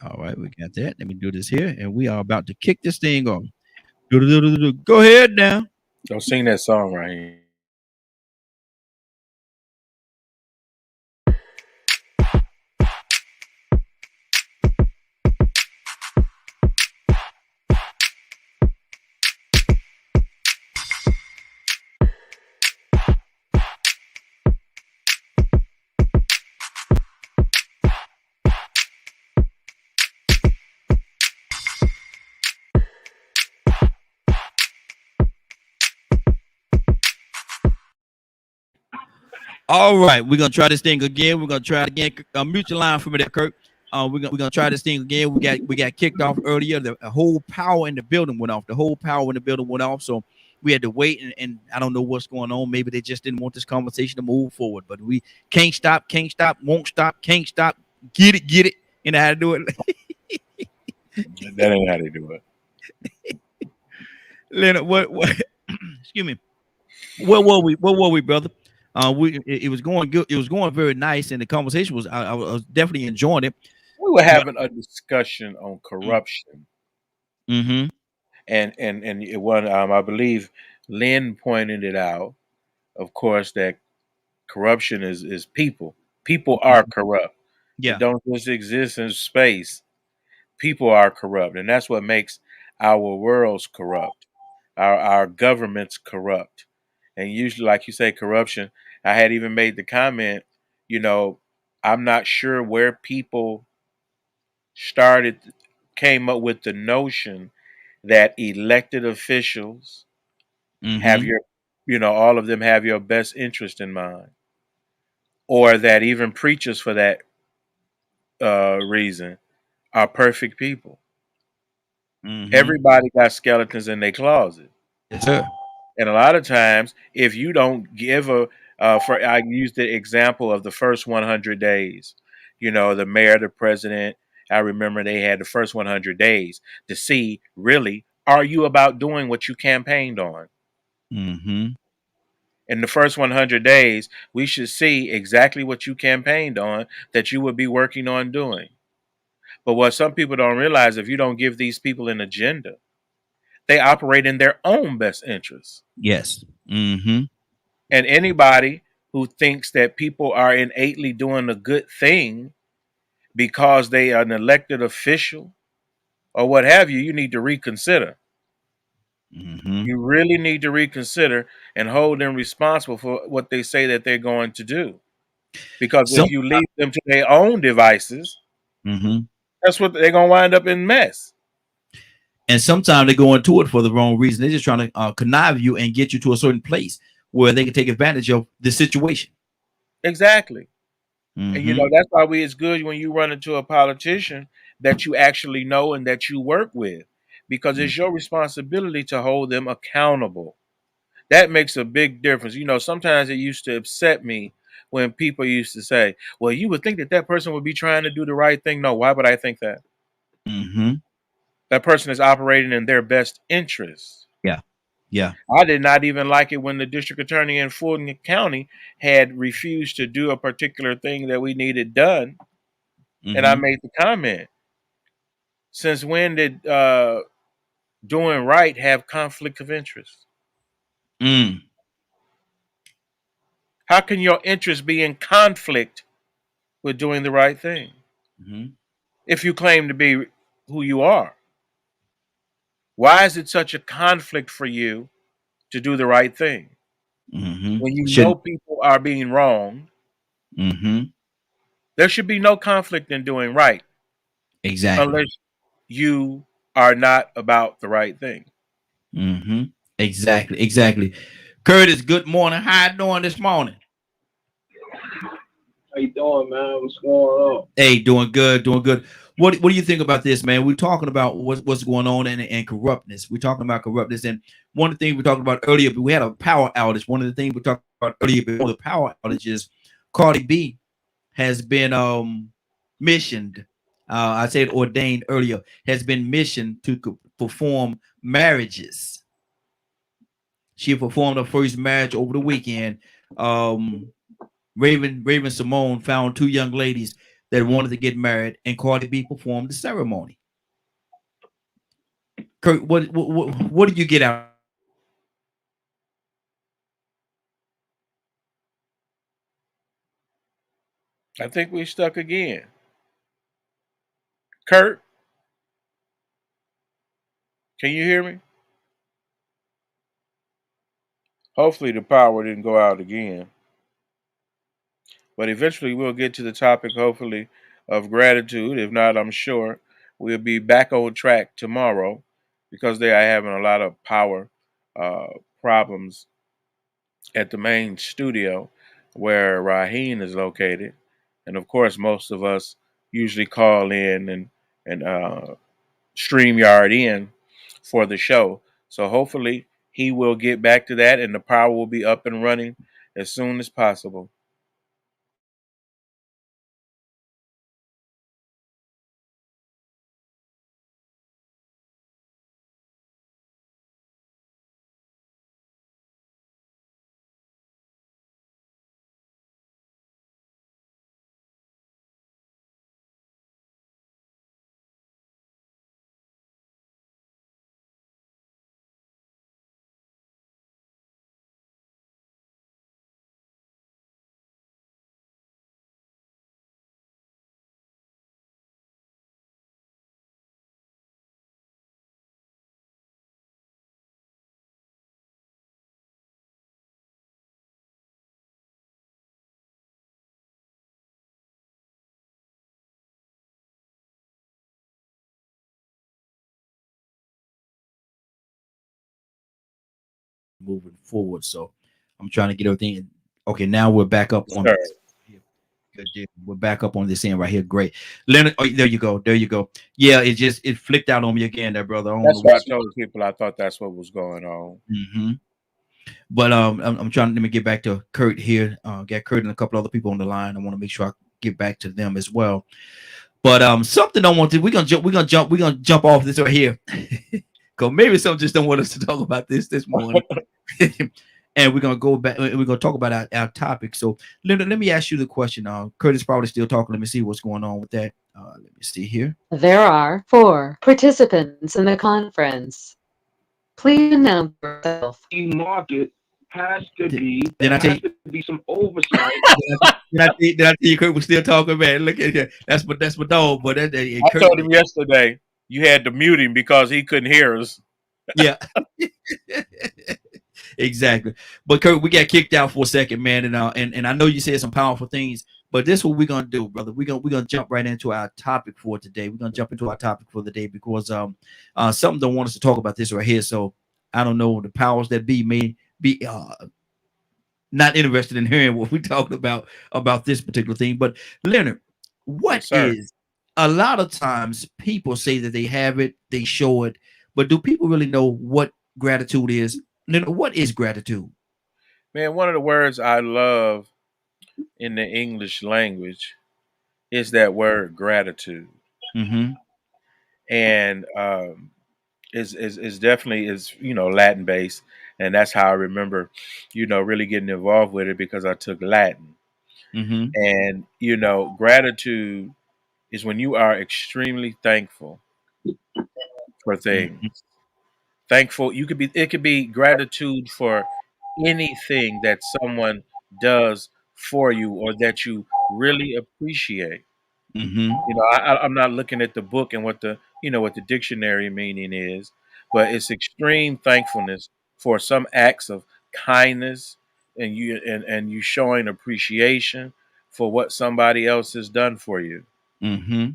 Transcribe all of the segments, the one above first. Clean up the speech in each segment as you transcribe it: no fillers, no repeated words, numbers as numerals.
All right, we got that. Let me do this here, and we are about to kick this thing off. Do-do-do-do-do. Go ahead now. Don't sing that song right here. All right, we're gonna try this thing again. We're gonna try it again. Mute your line for me there, Kirk. We're gonna try this thing again. We got kicked off earlier. The whole power in the building went off. The whole power in the building went off. So we had to wait, and I don't know what's going on. Maybe they just didn't want this conversation to move forward. But we can't stop, won't stop, can't stop. Get it. You know how to do it. That ain't how they do it. Leonard, what excuse me. Where were we, brother? It was going good. It was going very nice, and the conversation was I was definitely enjoying it. We were But having a discussion on corruption, mm-hmm, and it was, I believe Lynn pointed it out. Of course, that corruption is people. People are mm-hmm, corrupt. It yeah, don't just exist in space. People are corrupt, and that's what makes our worlds corrupt. Our governments corrupt, and usually, like you say, corruption. I had even made the comment, you know, I'm not sure where people started came up with the notion that elected officials have mm-hmm, your, all of them have your best interest in mind, or that even preachers for that reason are perfect people. mm-hmm. Everybody got skeletons in their closet. Yes, sir. And a lot of times, if you don't give for I used the example of the first 100 days, the mayor, the president, I remember they had the first 100 days to see really, are you about doing what you campaigned on? Mm-hmm. In the first 100 days, we should see exactly what you campaigned on that you would be working on doing. But what some people don't realize, if you don't give these people an agenda, they operate in their own best interests. Yes. Mm-hmm. And anybody who thinks that people are innately doing a good thing because they are an elected official or what have you, you need to reconsider. Mm-hmm. You really need to reconsider and hold them responsible for what they say that they're going to do. Because Some. if you leave them to their own devices, Mm-hmm. that's what they're going to wind up in mess. And sometimes they go into it for the wrong reason. They're just trying to connive you and get you to a certain place where they can take advantage of the situation. Exactly. And Mm-hmm. that's why it's good when you run into a politician that you actually know and that you work with, because it's your responsibility to hold them accountable. That makes a big difference. Sometimes it used to upset me when people used to say, well, you would think that that person would be trying to do the right thing. No, why would I think that? Mm-hmm. That person is operating in their best interest. Yeah. Yeah. I did not even like it when the district attorney in Fulton County had refused to do a particular thing that we needed done. And I Mm-hmm. made the comment, since when did doing right have conflict of interest? Mm. How can your interest be in conflict with doing the right thing Mm-hmm. if you claim to be who you are? Why is it such a conflict for you to do the right thing Mm-hmm. when you know Shouldn't. people are being wronged? Mm-hmm. There should be no conflict in doing right Exactly. unless you are not about the right thing. Mm-hmm. Exactly. Exactly. Curtis, good morning. How you doing this morning? How you doing, man? What's going on? Hey, doing good, doing good. What do you think about this, man? We're talking about what's going on and corruptness. We're talking about corruptness, and one of the things we talked about earlier, we had a power outage. One of the things we talked about earlier before the power outage is Cardi B has been missioned. I said ordained earlier, has been missioned to perform marriages. She performed her first marriage over the weekend. Um, Raven Simone found two young ladies that wanted to get married, and Cardi B performed the ceremony. Kurt, what did you get out? I think we stuck again. Kurt, can you hear me? Hopefully the power didn't go out again. But eventually we'll get to the topic, hopefully, of gratitude. If not, I'm sure we'll be back on track tomorrow because they are having a lot of power uh, problems at the main studio where Raheen is located. And of course, most of us usually call in and StreamYard in for the show. So hopefully he will get back to that and the power will be up and running as soon as possible. Moving forward. So I'm trying to get everything. Okay, now we're back up on Sure. this. Good deal. We're back up on this end right here. Great, Leonard. Oh, there you go. There you go. Yeah, it flicked out on me again, there, brother. I don't know That's what I what's. told people. I thought that's what was going on. Mm-hmm. But I'm trying. Let me get back to Kurt here. Got Kurt and a couple other people on the line. I want to make sure I get back to them as well. But something I want to. We're gonna jump off this right here. Cause maybe some just don't want us to talk about this morning. And we're gonna go back and we're gonna talk about our topic. So let me ask you the question. Curtis probably still talking. Let me see what's going on with that. Let me see here. There are 4 participants in the conference. Please announce yourself. The market has to Did, be, did I there tell has you? to be some oversight. Did I tell you Kurt was still talking, man? Look at that. That's my dog, but I Kurt. told him yesterday you had to mute him because he couldn't hear us. Yeah. Exactly. But Kurt, we got kicked out for a second, man, and I know you said some powerful things, but this is what we're gonna do, brother. We're gonna jump right into our topic for today. We're gonna jump into our topic for the day because something don't want us to talk about this right here. So I don't know, the powers that be may be not interested in hearing what we're talking about this particular thing. But Leonard, what Yes, sir. is a lot of times people say that they have it, they show it, but do people really know what gratitude is? Leonard, what is gratitude? Man, one of the words I love in the English language is that word gratitude. Mm-hmm. And is definitely is Latin based, and that's how I remember really getting involved with it because I took Latin. Mm-hmm. And gratitude is when you are extremely thankful for Mm-hmm. things. Thankful, it could be gratitude for anything that someone does for you or that you really appreciate. Mm-hmm. I'm not looking at the book and what the dictionary meaning is, but it's extreme thankfulness for some acts of kindness and you showing appreciation for what somebody else has done for you. Mm-hmm.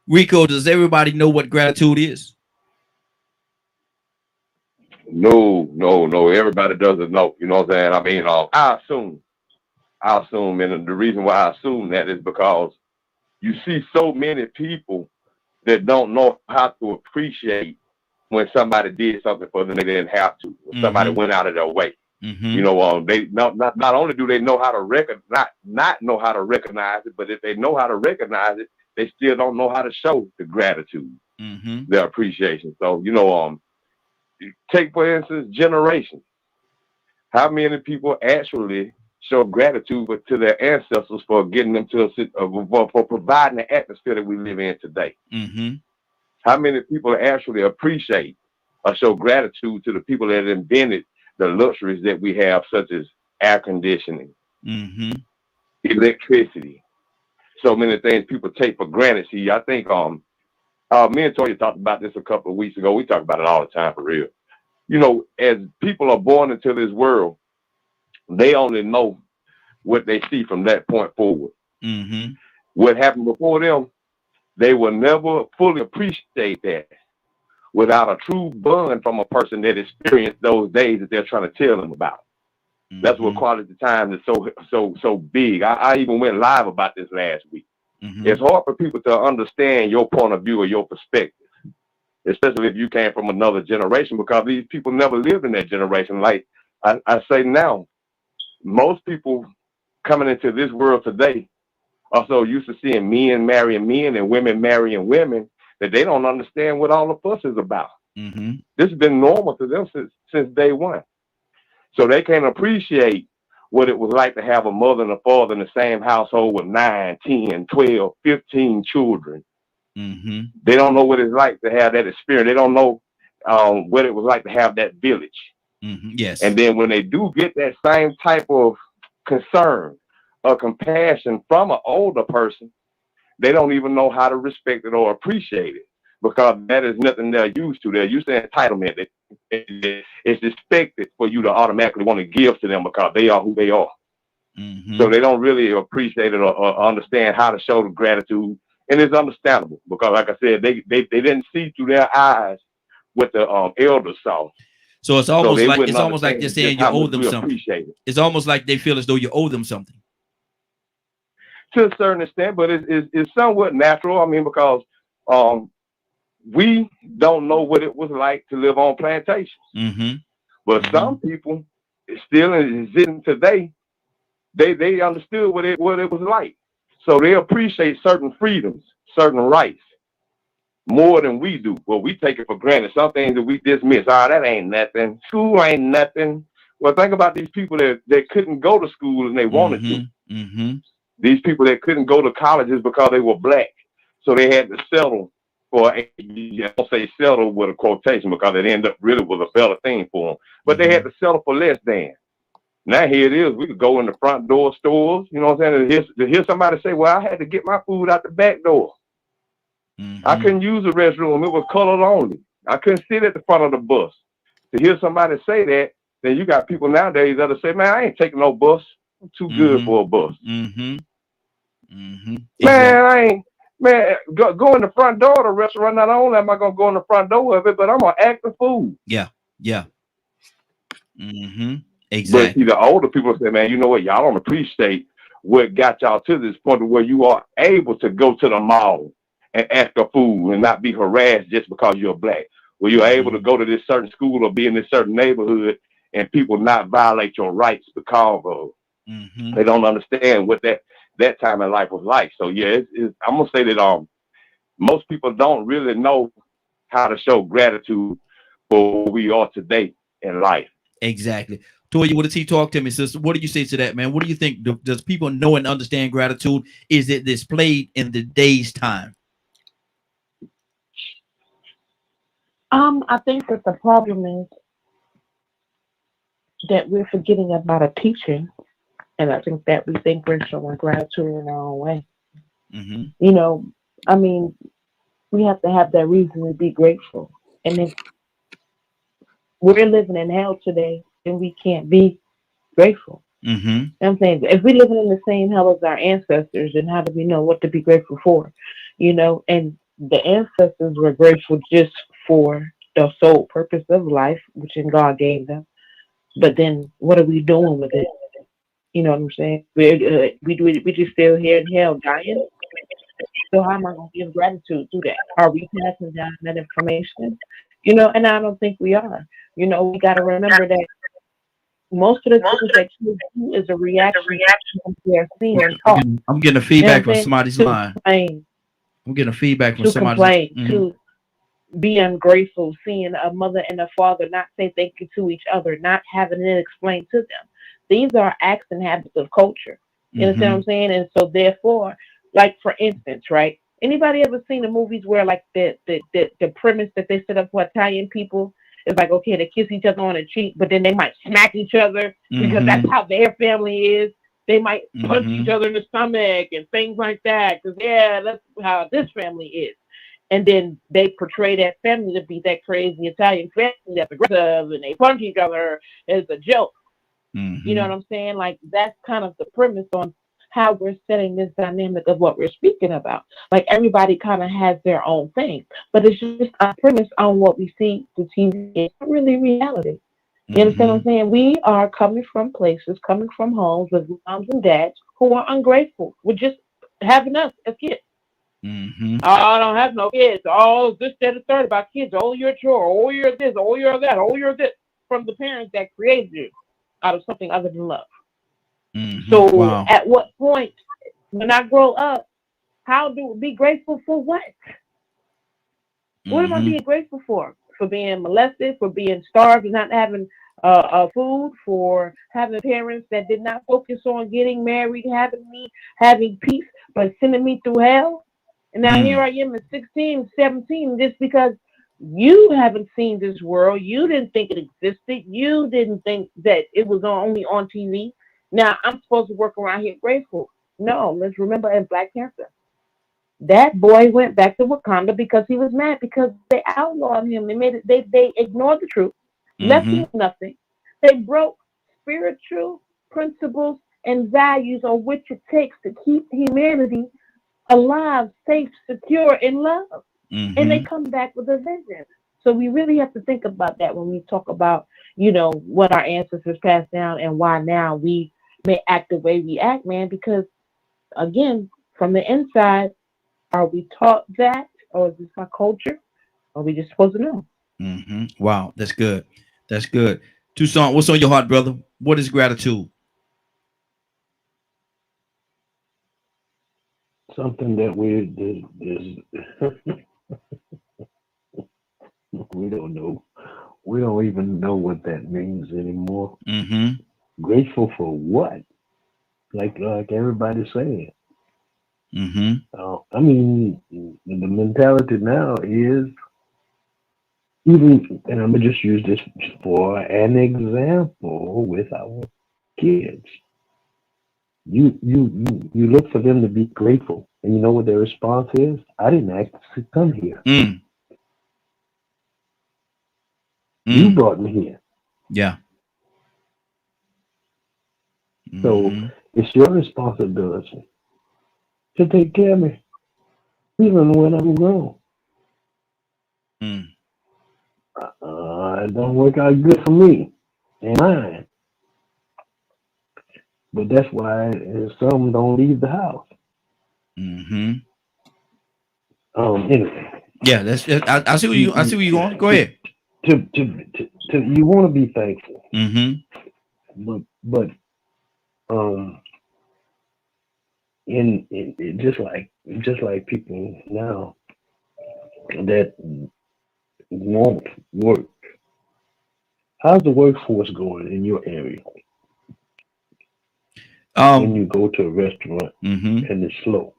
Rico, does everybody know what gratitude is? No, no, no. Everybody doesn't know. You know what I'm saying? I mean, I assume, and the reason why I assume that is because you see so many people that don't know how to appreciate when somebody did something for them they didn't have to. When somebody Mm-hmm. went out of their way. Mm-hmm. They not only do they know how to not know how to recognize it, but if they know how to recognize it, they still don't know how to show the gratitude, Mm-hmm. their appreciation. So take for instance generations. How many people actually show gratitude to their ancestors for getting them to for providing the atmosphere that we live in today. Mm-hmm. How many people actually appreciate or show gratitude to the people that invented the luxuries that we have, such as air conditioning, Mm-hmm. electricity, so many things people take for granted. See, I think me and Toya talked about this a couple of weeks ago. We talk about it all the time for real. You know, as people are born into this world, they only know what they see from that point forward. Mm-hmm. What happened before them, they will never fully appreciate that without a true bond from a person that experienced those days that they're trying to tell them about. That's what Mm-hmm. quality time is so big. I even went live about this last week. Mm-hmm. It's hard for people to understand your point of view or your perspective, especially if you came from another generation, because these people never lived in that generation. Like I say now, most people coming into this world today are so used to seeing men marrying men and women marrying women that they don't understand what all the fuss is about. Mm-hmm. This has been normal to them since day one. So they can't appreciate what it was like to have a mother and a father in the same household with 9, 10, 12, 15 children. Mm-hmm. They don't know what it's like to have that experience. They don't know what it was like to have that village. Mm-hmm. Yes. And then when they do get that same type of concern or compassion from an older person, they don't even know how to respect it or appreciate it, because that is nothing they're used to. They're used to entitlement. It's expected for you to automatically want to give to them because they are who they are. Mm-hmm. So they don't really appreciate it or understand how to show the gratitude. And it's understandable because, like I said, they didn't see through their eyes what the elders saw. So it's So almost they like wouldn't they're understand saying just you how owe much them we something. appreciate it. It's almost like they feel as though you owe them something. To a certain extent, but it's somewhat natural. I mean, because we don't know what it was like to live on plantations. Mm-hmm. But Mm-hmm. some people still existing today, they understood what it was like. So they appreciate certain freedoms, certain rights more than we do. Well, we take it for granted. Some things that we dismiss. That ain't nothing. School ain't nothing. Well, think about these people that couldn't go to school and they wanted to. Mm-hmm. Mm-hmm. These people that couldn't go to colleges because they were black. So they had to settle for, I don't say settle with a quotation because it ended up really was a better thing for them. But they had to settle for less than. Now here it is. We could go in the front door stores, you know what I'm saying? To hear somebody say, well, I had to get my food out the back door. Mm-hmm. I couldn't use the restroom. It was colored only. I couldn't sit at the front of the bus. To hear somebody say that, then you got people nowadays that'll say, man, I ain't taking no bus. I'm too good for a bus. Mm-hmm. Mm-hmm. Man, I ain't. Man, go in the front door of the restaurant. Not only am I gonna go in the front door of it, but I'm gonna act the fool. Yeah. Yeah. Mm-hmm. But Exactly. see, the older people say, man, you know what? Y'all don't appreciate what got y'all to this point where you are able to go to the mall and ask for food and not be harassed just because you're black. Where you're able to go to this certain school or be in this certain neighborhood and people not violate your rights because of Mm-hmm. they don't understand what that time in life was like. So yeah, I'm gonna say that most people don't really know how to show gratitude for who we are today in life. Exactly. Toya, what does he talk to me, sister? What do you say to that, man? What do you think? Does people know and understand gratitude? Is it displayed in the day's time? I think that the problem is that we're forgetting about a teaching, and I think that we think we're showing gratitude in our own way. Mm-hmm. You know, I mean, we have to have that reason to be grateful. And if we're living in hell today, then we can't be grateful. Mm-hmm. I'm saying, if we're living in the same hell as our ancestors, then how do we know what to be grateful for? You know, and the ancestors were grateful just for the sole purpose of life, which in God gave them. But then, what are we doing with it? You know what I'm saying? We just still here in hell dying. So how am I going to give gratitude to that? Are we passing down that information? You know, and I don't think we are. You know, we got to remember that most of the things that you do is a reaction to what they're seeing and taught. I'm getting a You know feedback what I'm from saying? somebody's To line. complain, I'm getting a feedback from to somebody's complain, Mhm. to be ungrateful, seeing a mother and a father not say thank you to each other, not having it explained to them. These are acts and habits of culture. You understand what Mm-hmm. I'm saying? And so therefore, like for instance, right? Anybody ever seen the movies where like the premise that they set up for Italian people is like, okay, they kiss each other on the cheek, but then they might smack each other because that's Mm-hmm. how their family is. They might punch each Mm-hmm. other in the stomach and things like that because yeah, that's how this family is. And then they portray that family to be that crazy Italian family that's aggressive and they punch each other as a joke. You know what Mm-hmm. I'm saying? Like that's kind of the premise on how we're setting this dynamic of what we're speaking about. Like everybody kind of has their own thing, but it's just a premise on what we see the TV. It's not really reality. You understand what I'm Mm-hmm. saying? We are coming from places, coming from homes with moms and dads who are ungrateful with just having us as kids. Mm-hmm. Oh, I don't have no kids. Oh, this, that, and third about kids. Oh, you're a chore. Oh, you're this. Oh, you're that. Oh, you're this. From the parents that created you out of something other than love. Mm-hmm. So, Wow. at what point, when I grow up, how do be grateful for what? What am I Mm-hmm. being grateful for? For being molested, for being starved and not having food, for having parents that did not focus on getting married, having me, having peace, but sending me through hell. And now here Mm. I am at 16, 17, just because you haven't seen this world. You didn't think it existed. You didn't think that it was only on TV. Now I'm supposed to work around here grateful. No, let's remember in Black Panther. That boy went back to Wakanda because he was mad because they outlawed him. They made it. They ignored the truth, left him Mm-hmm. with nothing. They broke spiritual principles and values on which it takes to keep humanity alive, safe, secure, in love. And they Mm-hmm. come back with a vengeance. So we really have to think about that when we talk about, what our ancestors passed down and why now we may act the way we act, man. Because again, from the inside, are we taught that, or is this my culture? Or are we just supposed to know? Mm-hmm. Wow. That's good. That's good. Tucson, what's on your heart, brother? What is gratitude? Something that we don't know. We don't even know what that means anymore. Mm-hmm. Grateful for what? Like everybody's saying. Mm-hmm. I mean, the mentality now is even, and I'm gonna just use this for an example with our kids. You look for them to be grateful, and you know what their response is? I didn't ask to come here. Mm. You Mm. brought me here. Yeah. So Mm-hmm. it's your responsibility to take care of me, even when I'm grown. Mm. It don't work out good for me and mine, but that's why some don't leave the house. Mm-hmm. Anyway, Yeah, I see where you, you I see where you going. Go to, ahead. you want to be thankful, Mm-hmm. but um, in just like people now that won't work. How's the workforce going in your area when Um, you go to a restaurant mm-hmm. and it's slow?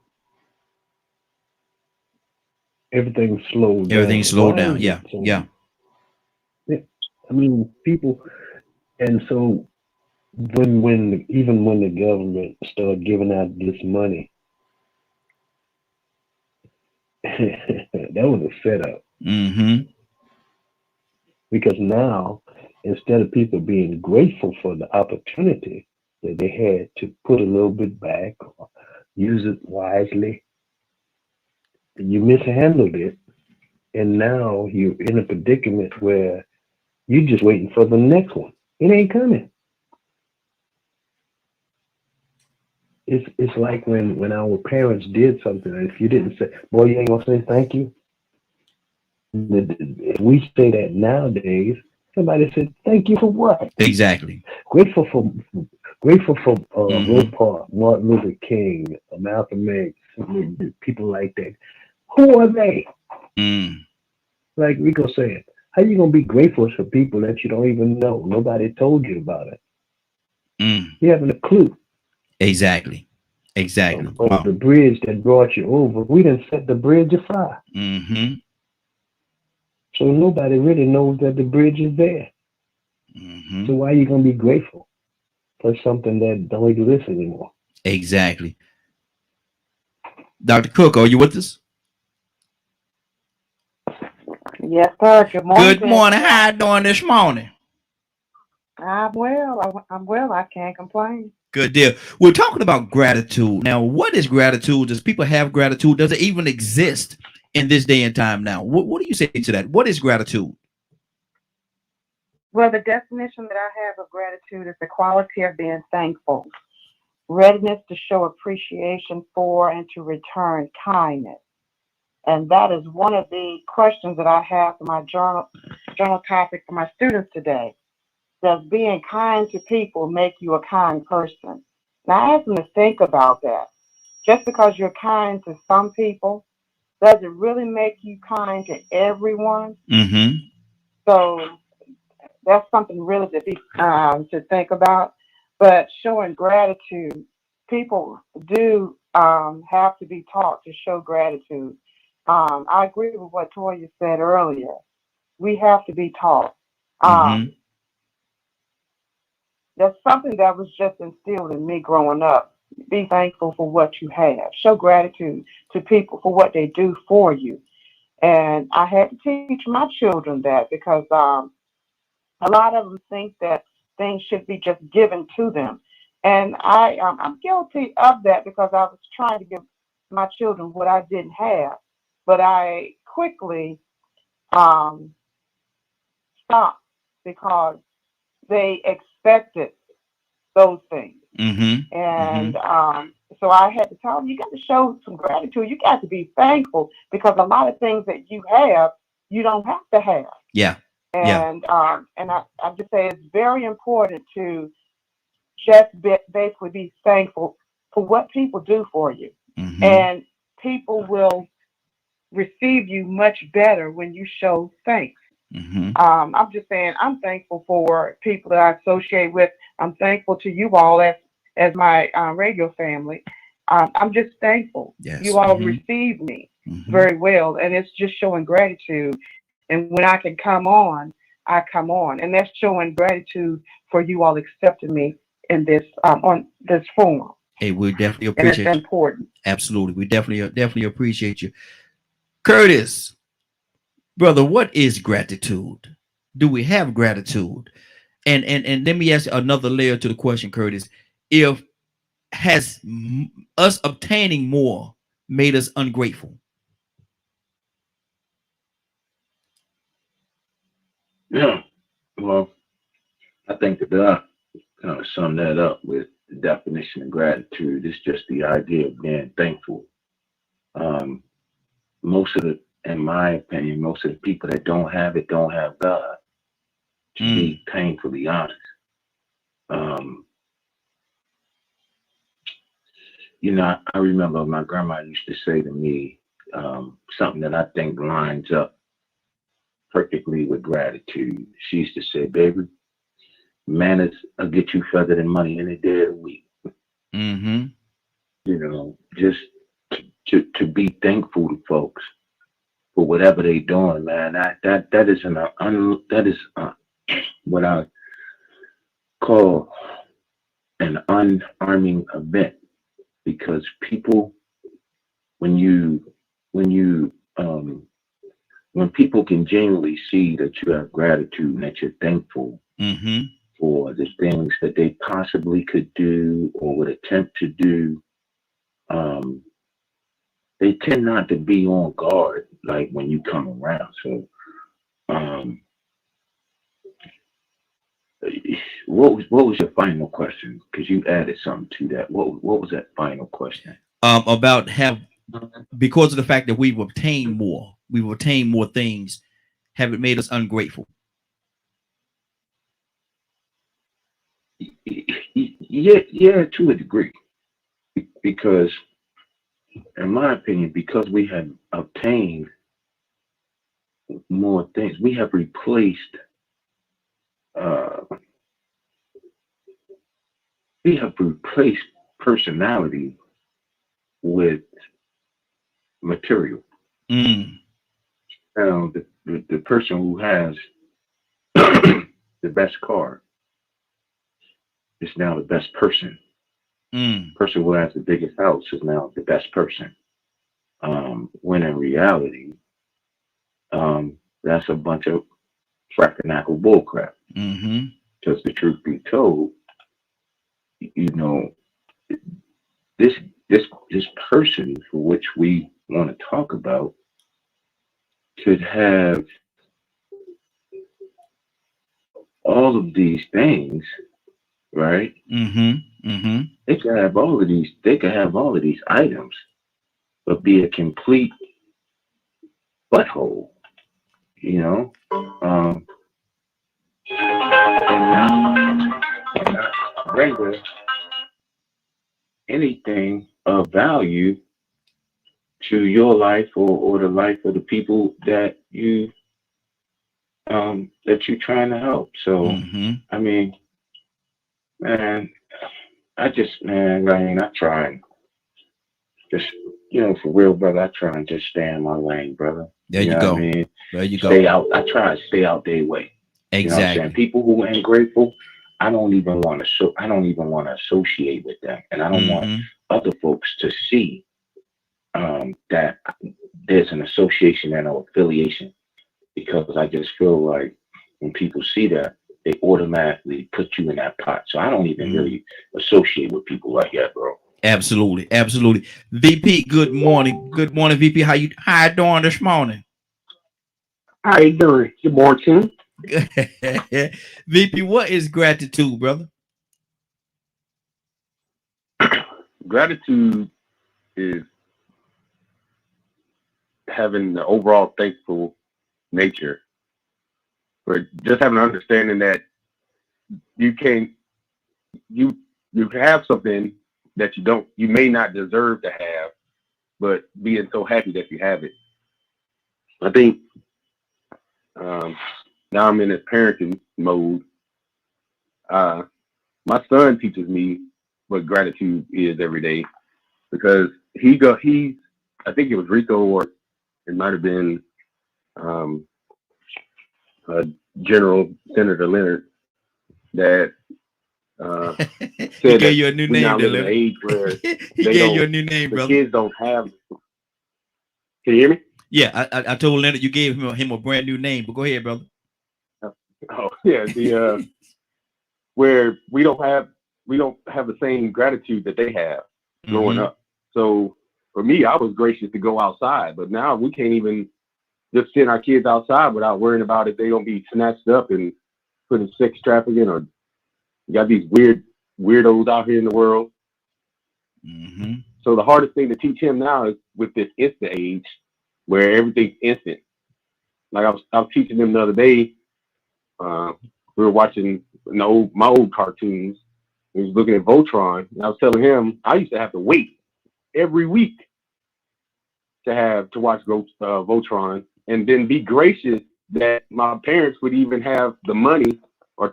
Everything's slowed Everything down. slowed Why down. is it Yeah, so? yeah. I mean, people, and so even when the government started giving out this money, that was a setup Mm-hmm. because now instead of people being grateful for the opportunity that they had to put a little bit back or use it wisely, you mishandled it, and now you're in a predicament where you're just waiting for the next one. It ain't coming. It's like when our parents did something, and if you didn't say, "Boy, you ain't gonna say thank you." If we say that nowadays, somebody said, "Thank you for what?" Exactly. Grateful for grateful for Rosa Mm-hmm. Parks, Martin Luther King, Malcolm X, people like that. Who are they? Mm. Like Rico said, how you gonna be grateful for people that you don't even know? Nobody told you about it. Mm. You haven't a clue Exactly. Exactly. of Wow. the bridge that brought you over. We didn't set the bridge afire. Mm-hmm. So nobody really knows that the bridge is there. Mm-hmm. So why are you gonna be grateful for something that don't exist anymore? Exactly. Dr. Cook, are you with us? Yes, sir. Good morning Good to morning. everyone. How you doing this morning? I'm well. I'm well. I can't complain. Good deal. We're talking about gratitude. Now, what is gratitude? Does people have gratitude? Does it even exist in this day and time now? What do you say to that? What is gratitude? Well, the definition that I have of gratitude is the quality of being thankful, readiness to show appreciation for and to return kindness. And that is one of the questions that I have for my journal topic for my students today. Does being kind to people make you a kind person? Now, I ask them to think about that. Just because you're kind to some people, does it really make you kind to everyone? Mm-hmm. So that's something really to think about. But showing gratitude, people do have to be taught to show gratitude. I agree with what Toya said earlier. We have to be taught. Mm-hmm. Um, that's something that was just instilled in me growing up. Be thankful for what you have. Show gratitude to people for what they do for you. And I had to teach my children that because a lot of them think that things should be just given to them. And I'm guilty of that because I was trying to give my children what I didn't have. But I quickly um, stopped because they expected those things. Mm-hmm. Mm-hmm. And so I had to tell them, you got to show some gratitude. You got to be thankful because a lot of things that you have, you don't have to have. Yeah. Yeah. And I just say it's very important to just basically be thankful for what people do for you. Mm-hmm. And people will receive you much better when you show thanks. Mm-hmm. I'm just saying I'm thankful for people that I associate with. I'm thankful to you all as my radio family. I'm just thankful. Yes. You all Mm-hmm. receive me Mm-hmm. very well, and it's just showing gratitude. And when I can come on, I come on, and that's showing gratitude for you all accepting me in this on this forum, Hey, we definitely and it's appreciate you. important. Absolutely. We definitely appreciate you. Curtis, brother, what is gratitude? Do we have gratitude? And let me ask another layer to the question, Curtis. If has us obtaining more made us ungrateful? Yeah, well, I think that I kind of sum that up with the definition of gratitude. It's just the idea of being thankful. Um, most of the, in my opinion, most of the people that don't have it don't have God. To Mm. be painfully honest, um, I remember my grandma used to say to me something that I think lines up perfectly with gratitude. She used to say, "Baby, manners will get you further than money any day of the week." Mm-hmm. Just to be thankful to folks for whatever they doing, man. That is what I call an unarming event, because people, when you when you when people can genuinely see that you have gratitude and that you're thankful Mm-hmm. for the things that they possibly could do or would attempt to do, um, they tend not to be on guard like when you come around. So, um, what was your final question? Because you added something to that. What was that final question? About have because of the fact that we've obtained more things, have it made us ungrateful? Yeah, yeah, to a degree, because in my opinion, because we have obtained more things, we have replaced uh, we have replaced personality with material. Mm. Now, the person who has the best car is now the best person. Mm. Person who has the biggest house is now the best person. When in reality, that's a bunch of frackernackle bullcrap. Mm-hmm. Because the truth be told, you know, this person for which we want to talk about could have all of these things, right? Mm-hmm. Mm-hmm. They could have all of these. They could have all of these items, but be a complete butthole, you know. And not render anything of value to your life or the life of the people that you're trying to help. So Mm-hmm. I mean, man, Ryan, I try and just, for real, brother, I try and just stay in my lane, brother. There You you know go. what I mean? There you Stay go. out. I try to stay out their way. You know what I'm saying? Exactly. People who ain't grateful, I don't even want to associate with them, and I don't want Mm-hmm. other folks to see that there's an association and an affiliation, because I just feel like when people see that, they automatically put you in that pot. So I don't even really associate with people like that, bro. Absolutely. Absolutely. VP, good morning. Good morning, VP. How you doing this morning? How you doing? Good morning. VP, what is gratitude, brother? Gratitude is having the overall thankful nature, but just having an understanding that you have something that you may not deserve to have, but being so happy that you have it. I think now I'm in this parenting mode. My son teaches me what gratitude is every day, because I think it was Rico, or it might have been General Senator Leonard, that He said gave that you a new we now name, live in an age where He gave you a new name, brother. kids don't have. Can you hear me? Yeah, I told Leonard you gave him a brand new name, but go ahead, brother. Oh yeah, where we don't have the same gratitude that they have growing up. So for me, I was gracious to go outside, but now we can't even just send our kids outside without worrying about if they don't be snatched up and put in sex trafficking, or you got these weirdos out here in the world. So the hardest thing to teach him now is with this instant age, where everything's instant. Like I was teaching them the other day. We were watching my old cartoons. He was looking at Voltron, and I was telling him I used to have to wait every week to watch Voltron, and then be gracious that my parents would even have the money or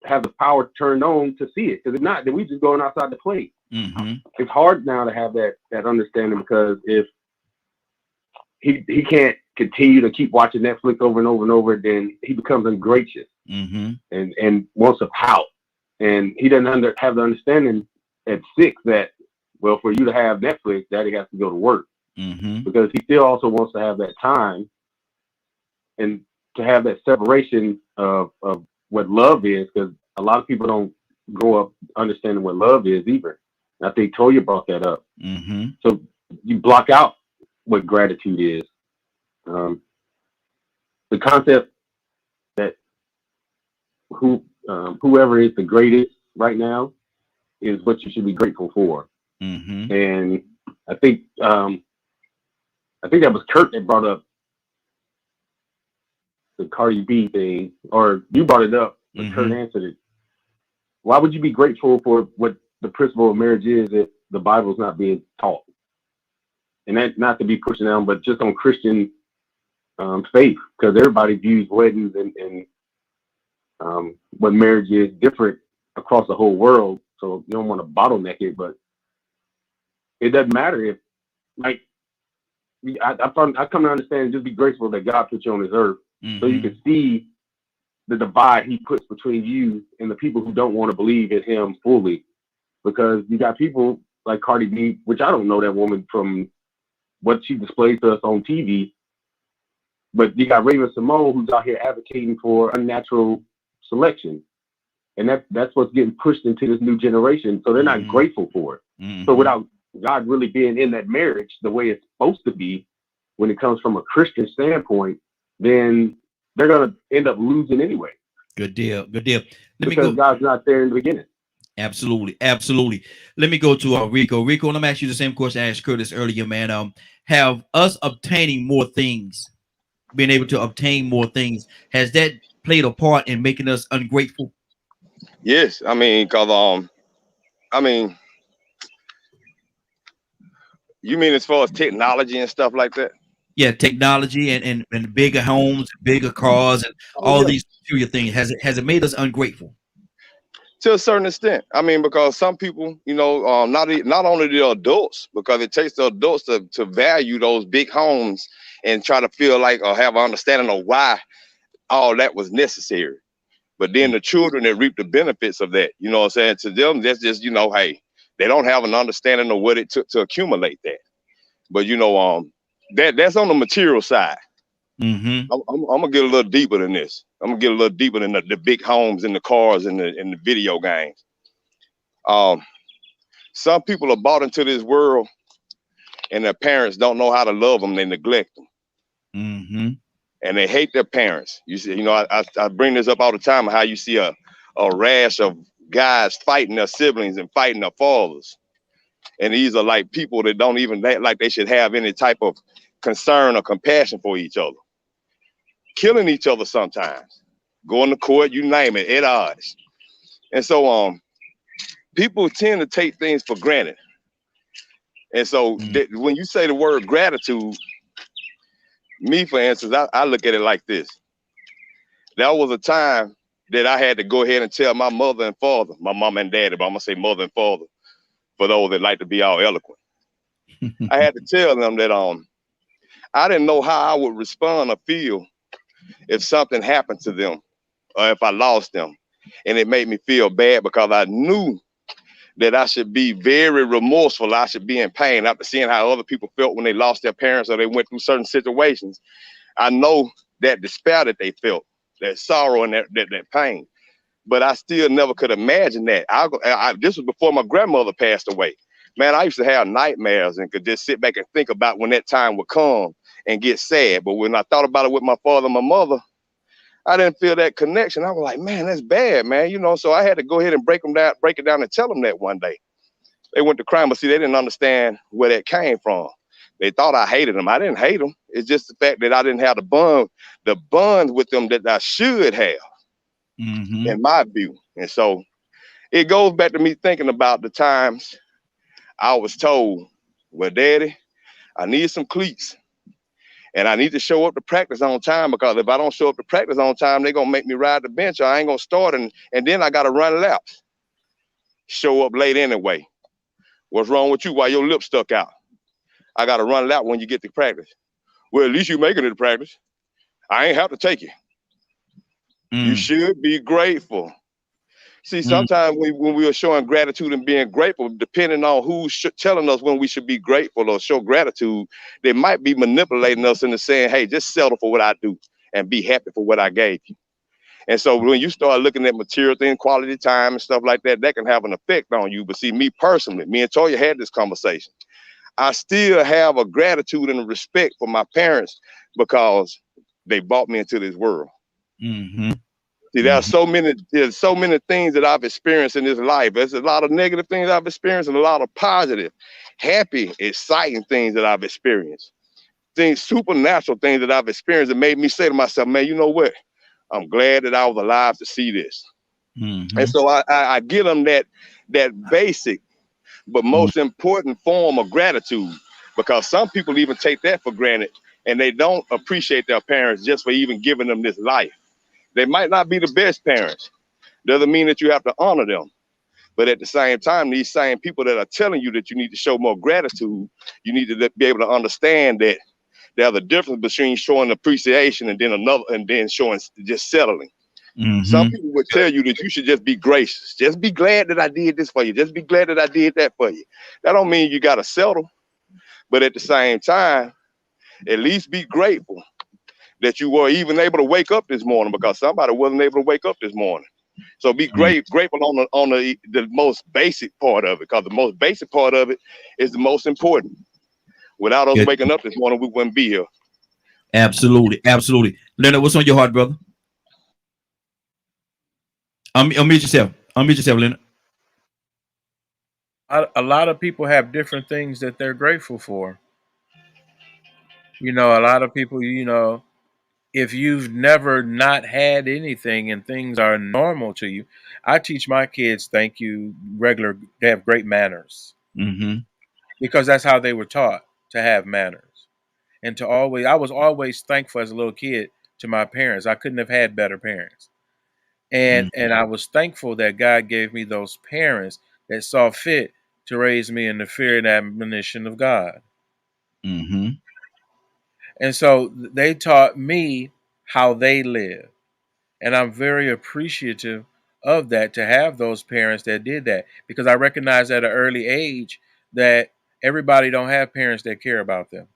have the power turned on to see it. Because if not, then we just going outside to play. It's hard now to have that understanding, because if he can't continue to keep watching Netflix over and over and over, then he becomes ungracious and wants to pout. And he doesn't have the understanding at 6 that, well, for you to have Netflix, daddy has to go to work. Because he still also wants to have that time and to have that separation of what love is, because a lot of people don't grow up understanding what love is either. And I think Toya brought that up. So you block out what gratitude is. The concept that whoever is the greatest right now is what you should be grateful for. And I think that was Kurt that brought up the Cardi B thing, or you brought it up, but Kurt answered it. Why would you be grateful for what the principle of marriage is if the Bible's not being taught? And that, not to be pushing down, but just on Christian faith, because everybody views weddings and what marriage is different across the whole world. so you don't want to bottleneck it. But it doesn't matter if, like, I come to understand, just be grateful that God put you on this earth, so you can see the divide He puts between you and the people who don't want to believe in Him fully. Because you got people like Cardi B, which I don't know that woman from what she displays to us on TV, but you got Raven Simone, who's out here advocating for unnatural selection, and that's what's getting pushed into this new generation. So they're not grateful for it. So without God really being in that marriage the way it's supposed to be, when it comes from a Christian standpoint, then they're gonna end up losing anyway. Good deal. Good deal. Because God's not there in the beginning. Absolutely, absolutely. Let me go to Rico. Rico, let me ask you the same question I asked Curtis earlier, man. Have us obtaining more things, being able to obtain more things, has that played a part in making us ungrateful? Yes, I mean, cause you mean as far as technology and stuff like that? Yeah, technology and bigger homes, bigger cars, and all these material things. Has it made us ungrateful? To a certain extent. I mean, because some people, you know, not only the adults, because it takes the adults to value those big homes and try to feel like or have an understanding of why all that was necessary. But then the children that reap the benefits of that, you know what I'm saying? To them, that's just, you know, hey, they don't have an understanding of what it took to accumulate that. But you know, that's on the material side. I'm gonna get a little deeper than this. I'm gonna get a little deeper than the big homes and the cars and the video games. Some people are bought into this world and their parents don't know how to love them. They neglect them. And they hate their parents. You see, you know, I bring this up all the time, how you see a rash of guys fighting their siblings and fighting their fathers. And these are like people that don't even like they should have any type of concern or compassion for each other. Killing each other sometimes, going to court, you name it, at odds. And so people tend to take things for granted. And so when you say the word gratitude, me, for instance, I look at it like this. There was a time that I had to go ahead and tell my mother and father, my mom and daddy, but I'm gonna say mother and father for those that like to be all eloquent. I had to tell them that I didn't know how I would respond or feel if something happened to them or if I lost them. And it made me feel bad because I knew that I should be very remorseful. I should be in pain after seeing how other people felt when they lost their parents or they went through certain situations. I know that despair that they felt, that sorrow and that pain. But I still never could imagine that. This was before my grandmother passed away. Man, I used to have nightmares and could just sit back and think about when that time would come and get sad. But when I thought about it with my father and my mother, I didn't feel that connection. I was like, man, that's bad, man. You know, so I had to go ahead and break it down and tell them that one day. They went to crime, but see, they didn't understand where that came from. They thought I hated them. I didn't hate them. It's just the fact that I didn't have the bond with them that I should have, in my view. And so it goes back to me thinking about the times I was told, well, Daddy, I need some cleats. And I need to show up to practice on time, because if I don't show up to practice on time, they're going to make me ride the bench, or I ain't going to start. And then I got to run laps. Show up late anyway. What's wrong with you? Why your lip stuck out? I got to run lap when you get to practice. Well, at least you making it to practice. I ain't have to take you. You should be grateful. See, sometimes when we are showing gratitude and being grateful, depending on who's telling us when we should be grateful or show gratitude, they might be manipulating us into saying, hey, just settle for what I do and be happy for what I gave you. And so when you start looking at material things, quality time and stuff like that, that can have an effect on you. But see, me personally, me and Toya had this conversation. I still have a gratitude and a respect for my parents because they brought me into this world. See, there's so many things that I've experienced in this life. There's a lot of negative things I've experienced and a lot of positive, happy, exciting things that I've experienced. Things, supernatural things that I've experienced that made me say to myself, man, you know what? I'm glad that I was alive to see this. And so I give them that basic, but most important form of gratitude, because some people even take that for granted and they don't appreciate their parents just for even giving them this life. They might not be the best parents. Doesn't mean that you have to honor them. But at the same time, these same people that are telling you that you need to show more gratitude, you need to be able to understand that there's a difference between showing appreciation and then showing just settling. Some people would tell you that you should just be gracious. Just be glad that I did this for you. Just be glad that I did that for you. That don't mean you got to settle. But at the same time, at least be grateful that you were even able to wake up this morning, because somebody wasn't able to wake up this morning. So be grateful on the most basic part of it, because the most basic part of it is the most important. Without us waking up this morning, we wouldn't be here. Absolutely. Absolutely. Leonard, what's on your heart, brother? Unmute yourself. Unmute yourself, Leonard. A lot of people have different things that they're grateful for. You know, a lot of people, you know, if you've never not had anything and things are normal to you, I teach my kids, thank you, regular, they have great manners. Because that's how they were taught, to have manners. And to always, I was always thankful as a little kid to my parents. I couldn't have had better parents. And I was thankful that God gave me those parents that saw fit to raise me in the fear and admonition of God. And so they taught me how they live. And I'm very appreciative of that, to have those parents that did that, because I recognized at an early age that everybody don't have parents that care about them.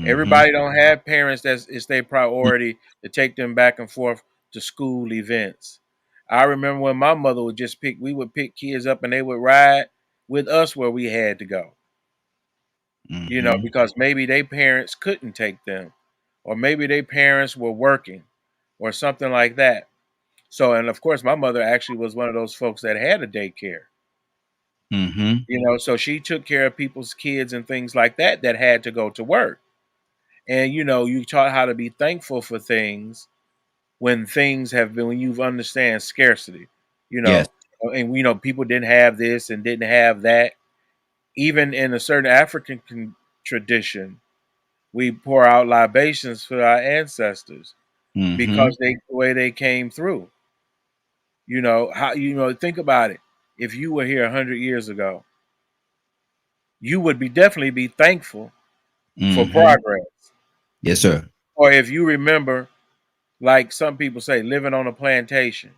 Everybody don't have parents that it's their priority to take them back and forth to school events. I remember when my mother would we would pick kids up and they would ride with us where we had to go. You know, because maybe their parents couldn't take them, or maybe their parents were working or something like that. So, and of course, my mother actually was one of those folks that had a daycare. You know, so she took care of people's kids and things like that that had to go to work. And, you know, you taught how to be thankful for things when you understand scarcity, you know, and, you know, people didn't have this and didn't have that. Even in a certain African tradition, we pour out libations for our ancestors because the way they came through. You know, think about it. If you were here 100 years ago, you would definitely be thankful for progress. Yes, sir. Or if you remember, like some people say, living on a plantation,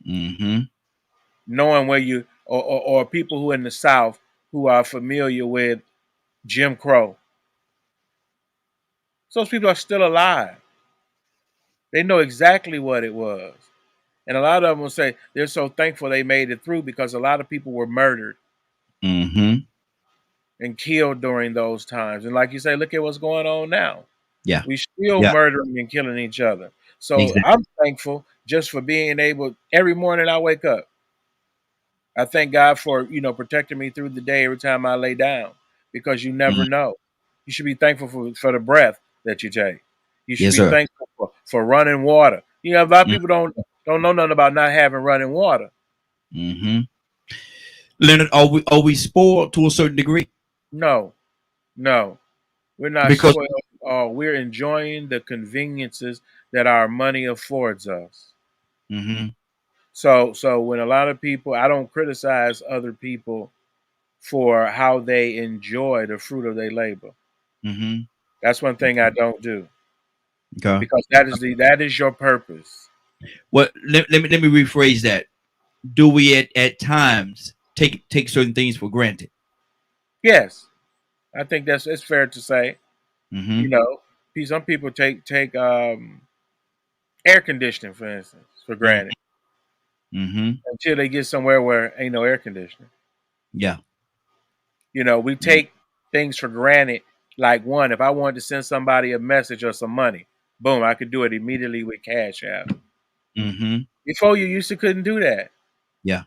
knowing where you, or people who in the South who are familiar with Jim Crow. So those people are still alive. They know exactly what it was. And a lot of them will say they're so thankful they made it through, because a lot of people were murdered and killed during those times. And like you say, look at what's going on now. Yeah. We still murdering and killing each other. So I'm thankful just for being able, every morning I wake up, I thank God for, you know, protecting me through the day every time I lay down, because you never know. You should be thankful for the breath that you take. You should be thankful for running water. You know, a lot of people don't know nothing about not having running water. Leonard, are we spoiled to a certain degree? No, we're not spoiled. We're enjoying the conveniences that our money affords us. So when a lot of people, I don't criticize other people for how they enjoy the fruit of their labor. That's one thing I don't do. Because that is your purpose. Well, let me rephrase that. Do we at times take certain things for granted? Yes, I think it's fair to say. You know, some people take air conditioning, for instance, for granted until they get somewhere where ain't no air conditioning. Yeah. You know, we take things for granted. Like, one, if I wanted to send somebody a message or some money, boom, I could do it immediately with Cash App. Before, you used to couldn't do that. Yeah.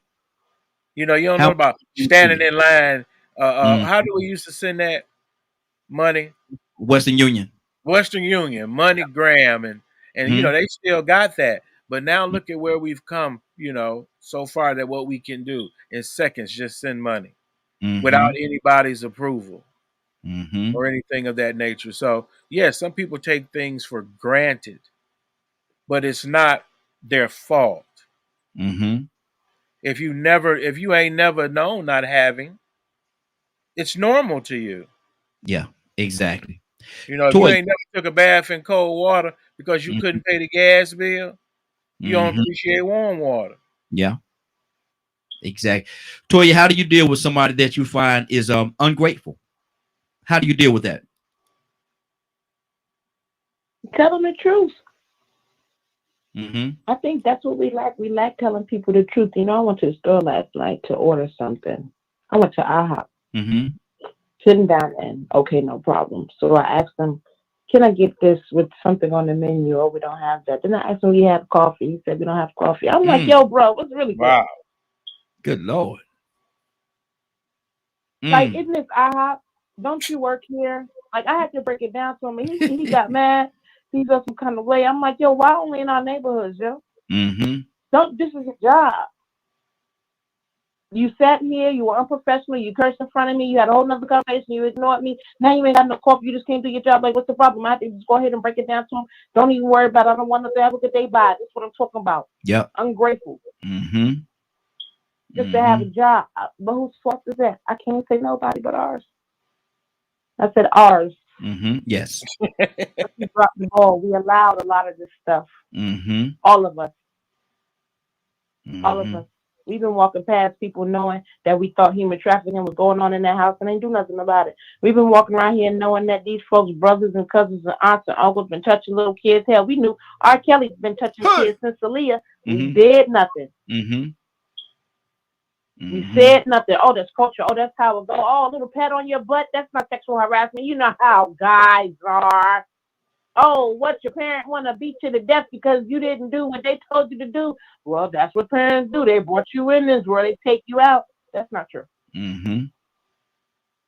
You know, you don't know about standing in line. How do we used to send that money? Western Union, MoneyGram, and you know, they still got that. But now look at where we've come, you know, so far, that what we can do in seconds, just send money without anybody's approval or anything of that nature. So, yes, some people take things for granted, but it's not their fault. If you ain't never known not having, it's normal to you. Yeah, exactly. You know, if you Toy. ain't never took a bath in cold water because you couldn't pay the gas bill, you don't Mm-hmm. appreciate warm water. Yeah, exactly. Toya, how do you deal with somebody that you find is ungrateful? How do you deal with that? Tell them the truth. Mm-hmm. I think that's what we like. We like telling people the truth. You know, I went to the store last night to order something. I went to IHOP, Mm-hmm. sitting down, and okay, no problem. So I asked them, can I get this with something on the menu? Oh, we don't have that. Then I asked him, we have coffee. He said, we don't have coffee. I'm like, yo, bro, what's really good? Wow. Good Lord. Like, isn't this IHOP? Don't you work here? Like, I had to break it down to him. And he got mad. He felt some kind of way. I'm like, yo, why only in our neighborhoods, yo? Mm-hmm. This is your job. You sat here, you were unprofessional, you cursed in front of me, you had a whole nother conversation, you ignored me. Now you ain't got no coffee, you just came do your job. Like, what's the problem? I have to just go ahead and break it down to him. Don't even worry about it. I don't want to have a good day. Bye. That's what I'm talking about. Yep. Ungrateful. Mm-hmm. Just to have a job. But whose fault is that? I can't say nobody but ours. I said ours. Mm-hmm. Yes. We dropped the ball. We allowed a lot of this stuff. Mm-hmm. All of us. Mm-hmm. All of us. We've been walking past people knowing that we thought human trafficking was going on in that house and ain't do nothing about it. We've been walking around here knowing that these folks, brothers and cousins and aunts and uncles, been touching little kids. Hell, we knew R. Kelly's been touching kids since Aaliyah. We did nothing. Mm-hmm. We said nothing. Oh, that's culture. Oh, that's how it go. Oh, a little pat on your butt. That's not sexual harassment. You know how guys are. Oh, what, your parent want to beat you to death because you didn't do what they told you to do? Well, that's what parents do. They brought you in this world. They take you out. That's not true. Mm-hmm.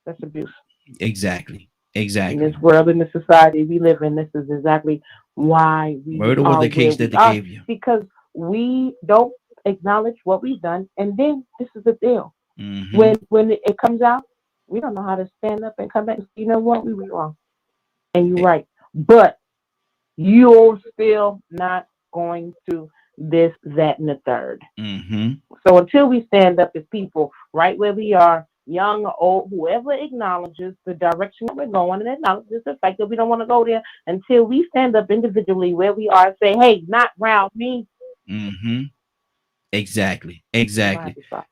That's abuse. Exactly. In Exactly. this world, in this society we live in, this is exactly why we Murder are was the case where that we they are, gave you. because we don't acknowledge what we've done. And then this is the deal. Mm-hmm. When it comes out, we don't know how to stand up and come back and say, you know what, we were wrong. And you're right. But you're still not going to this, that, and the third. Mm-hmm. So until we stand up as people right where we are, young or old, whoever acknowledges the direction that we're going and acknowledges the fact that we don't want to go there, until we stand up individually where we are and say, hey, not round me. Mm-hmm. Exactly. Exactly. Right.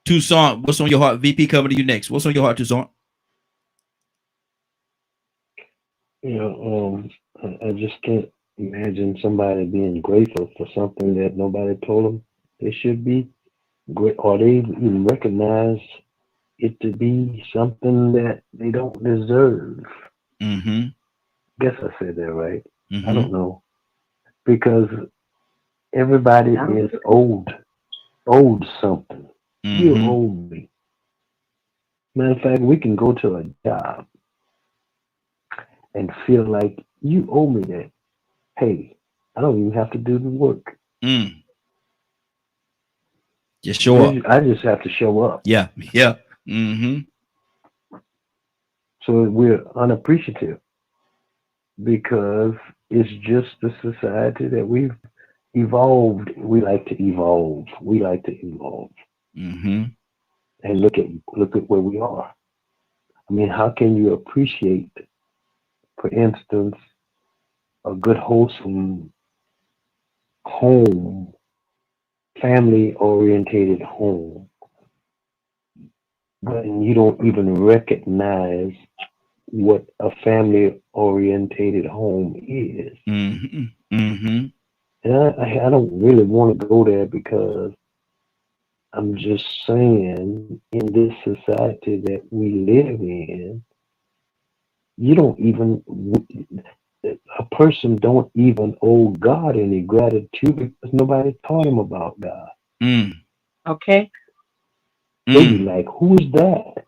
Toussaint, what's on your heart? VP coming to you next. What's on your heart, Toussaint? You know, I just can't imagine somebody being grateful for something that nobody told them they should be great, or they even recognize it to be something that they don't deserve. Mm-hmm. Guess I said that right. Mm-hmm. I don't know, because everybody is owed something. Mm-hmm. You owe me. Matter of fact, we can go to a job and feel like you owe me that. Hey, I don't even have to do the work. Just show up. I just have to show up. Yeah. Yeah. Mm-hmm. So we're unappreciative because it's just the society that we've evolved. We like to evolve. Mm-hmm. And look at where we are. I mean, how can you appreciate, for instance, a good, wholesome home, family-orientated home, when you don't even recognize what a family-orientated home is? Mm-hmm. Mm-hmm. And I don't really want to go there, because I'm just saying, in this society that we live in, a person don't even owe God any gratitude because nobody taught him about God. Okay. They be like, who is that?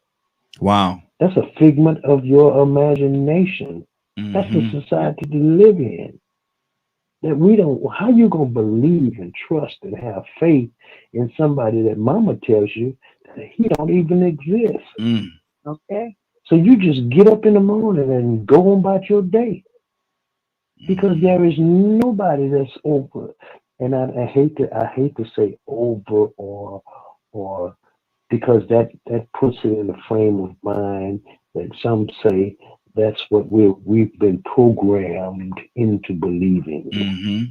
Wow. That's a figment of your imagination. That's the society to live in. That we don't, how you gonna believe and trust and have faith in somebody that mama tells you that he don't even exist? Okay. So you just get up in the morning and go on about your day, because there is nobody that's over And I hate to say over or because that puts it in a frame of mind that some say that's what we've been programmed into believing Mm-hmm.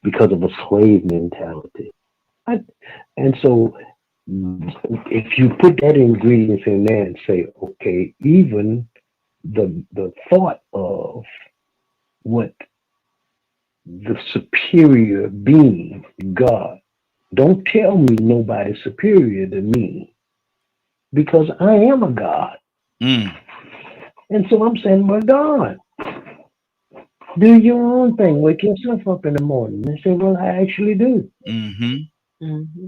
because of a slave mentality. And so if you put that ingredients in there and say, okay, even the thought of what the superior being, God, don't tell me nobody's superior to me because I am a God. Mm. And so I'm saying, well, God, do your own thing. Wake yourself up in the morning and say, well, I actually do. Mm-hmm. Mm-hmm.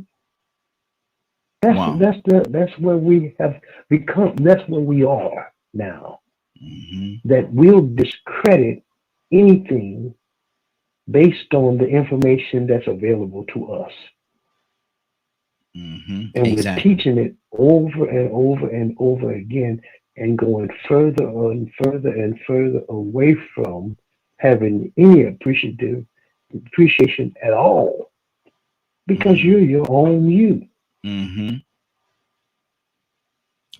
Wow. That's where we have become. That's where we are now. Mm-hmm. That we'll discredit anything based on the information that's available to us. Mm-hmm. And we're Exactly. teaching it over and over and over again and going further and further and further away from having any appreciation at all because Mm-hmm. you're your own you. Mm-hmm.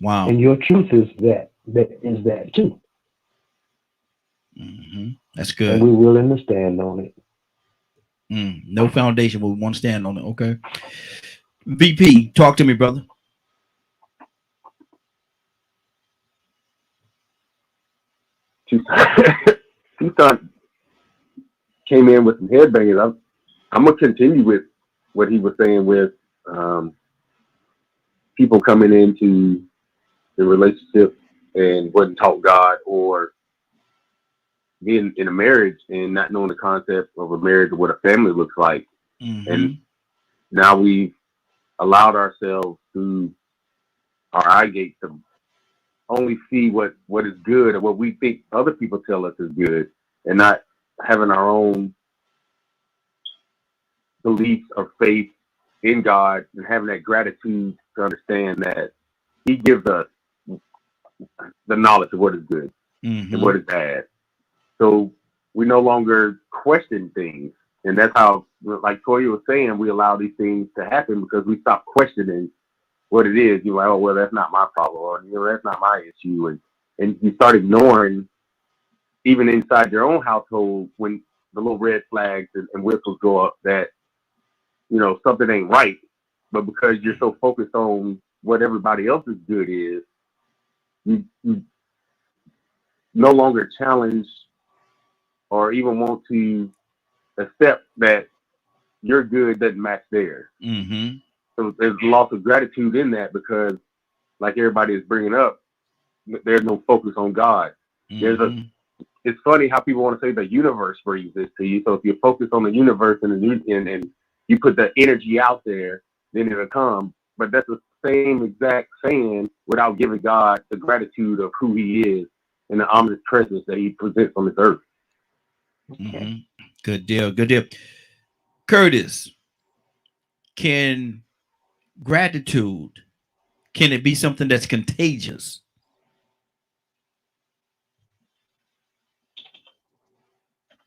Wow. And your truth is that too. Mm-hmm. That's And good. we're willing to stand on it. No foundation, but we want to stand on it. Okay. VP, talk to me, brother. Tucson came in with some headbangers. I'm gonna continue with what he was saying with people coming into the relationship and wasn't taught God, or being in a marriage and not knowing the concept of a marriage or what a family looks like. Mm-hmm. And now we've allowed ourselves through our eye gate to only see what is good or what we think other people tell us is good, and not having our own beliefs or faith in God and having that gratitude to understand that He gives us the knowledge of what is good Mm-hmm. and what is bad. So we no longer question things. And that's how, like Toya was saying, we allow these things to happen because we stop questioning what it is. You're like, oh, well, that's not my problem, or that's not my issue. And you start ignoring, even inside your own household, when the little red flags and whistles go up that, something ain't right. But because you're so focused on what everybody else's good is, you no longer challenge or even want to accept that your good doesn't match theirs. Mm-hmm. So there's a loss of gratitude in that because, like everybody is bringing up, there's no focus on God. Mm-hmm. It's funny how people want to say the universe brings this to you. So if you focus on the universe and you put the energy out there, then it'll come. But that's the same exact saying without giving God the gratitude of who He is and the ominous presence that He presents on this earth. Mm-hmm. Good deal. Good deal. Curtis, can gratitude, can it be something that's contagious?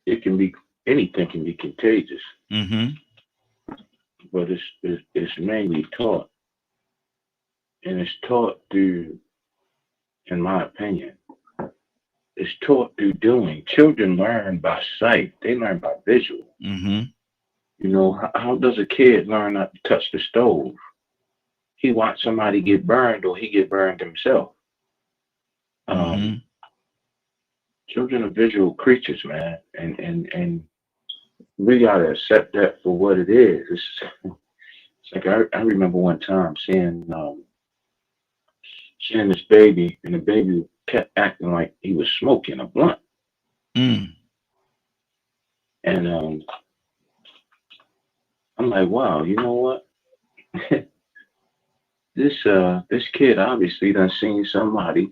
It can be, anything can be contagious, Mm-hmm. but it's mainly taught, and it's taught through, in my opinion, it's taught through doing. Children learn by sight; they learn by visual. Mm-hmm. How does a kid learn not to touch the stove? He watched somebody get burned, or he get burned himself. Mm-hmm. Children are visual creatures, man, and we gotta accept that for what it is. It's like I remember one time seeing this baby, and the baby kept acting like he was smoking a blunt, Mm. and I'm like, wow, you know what? This kid obviously done seen somebody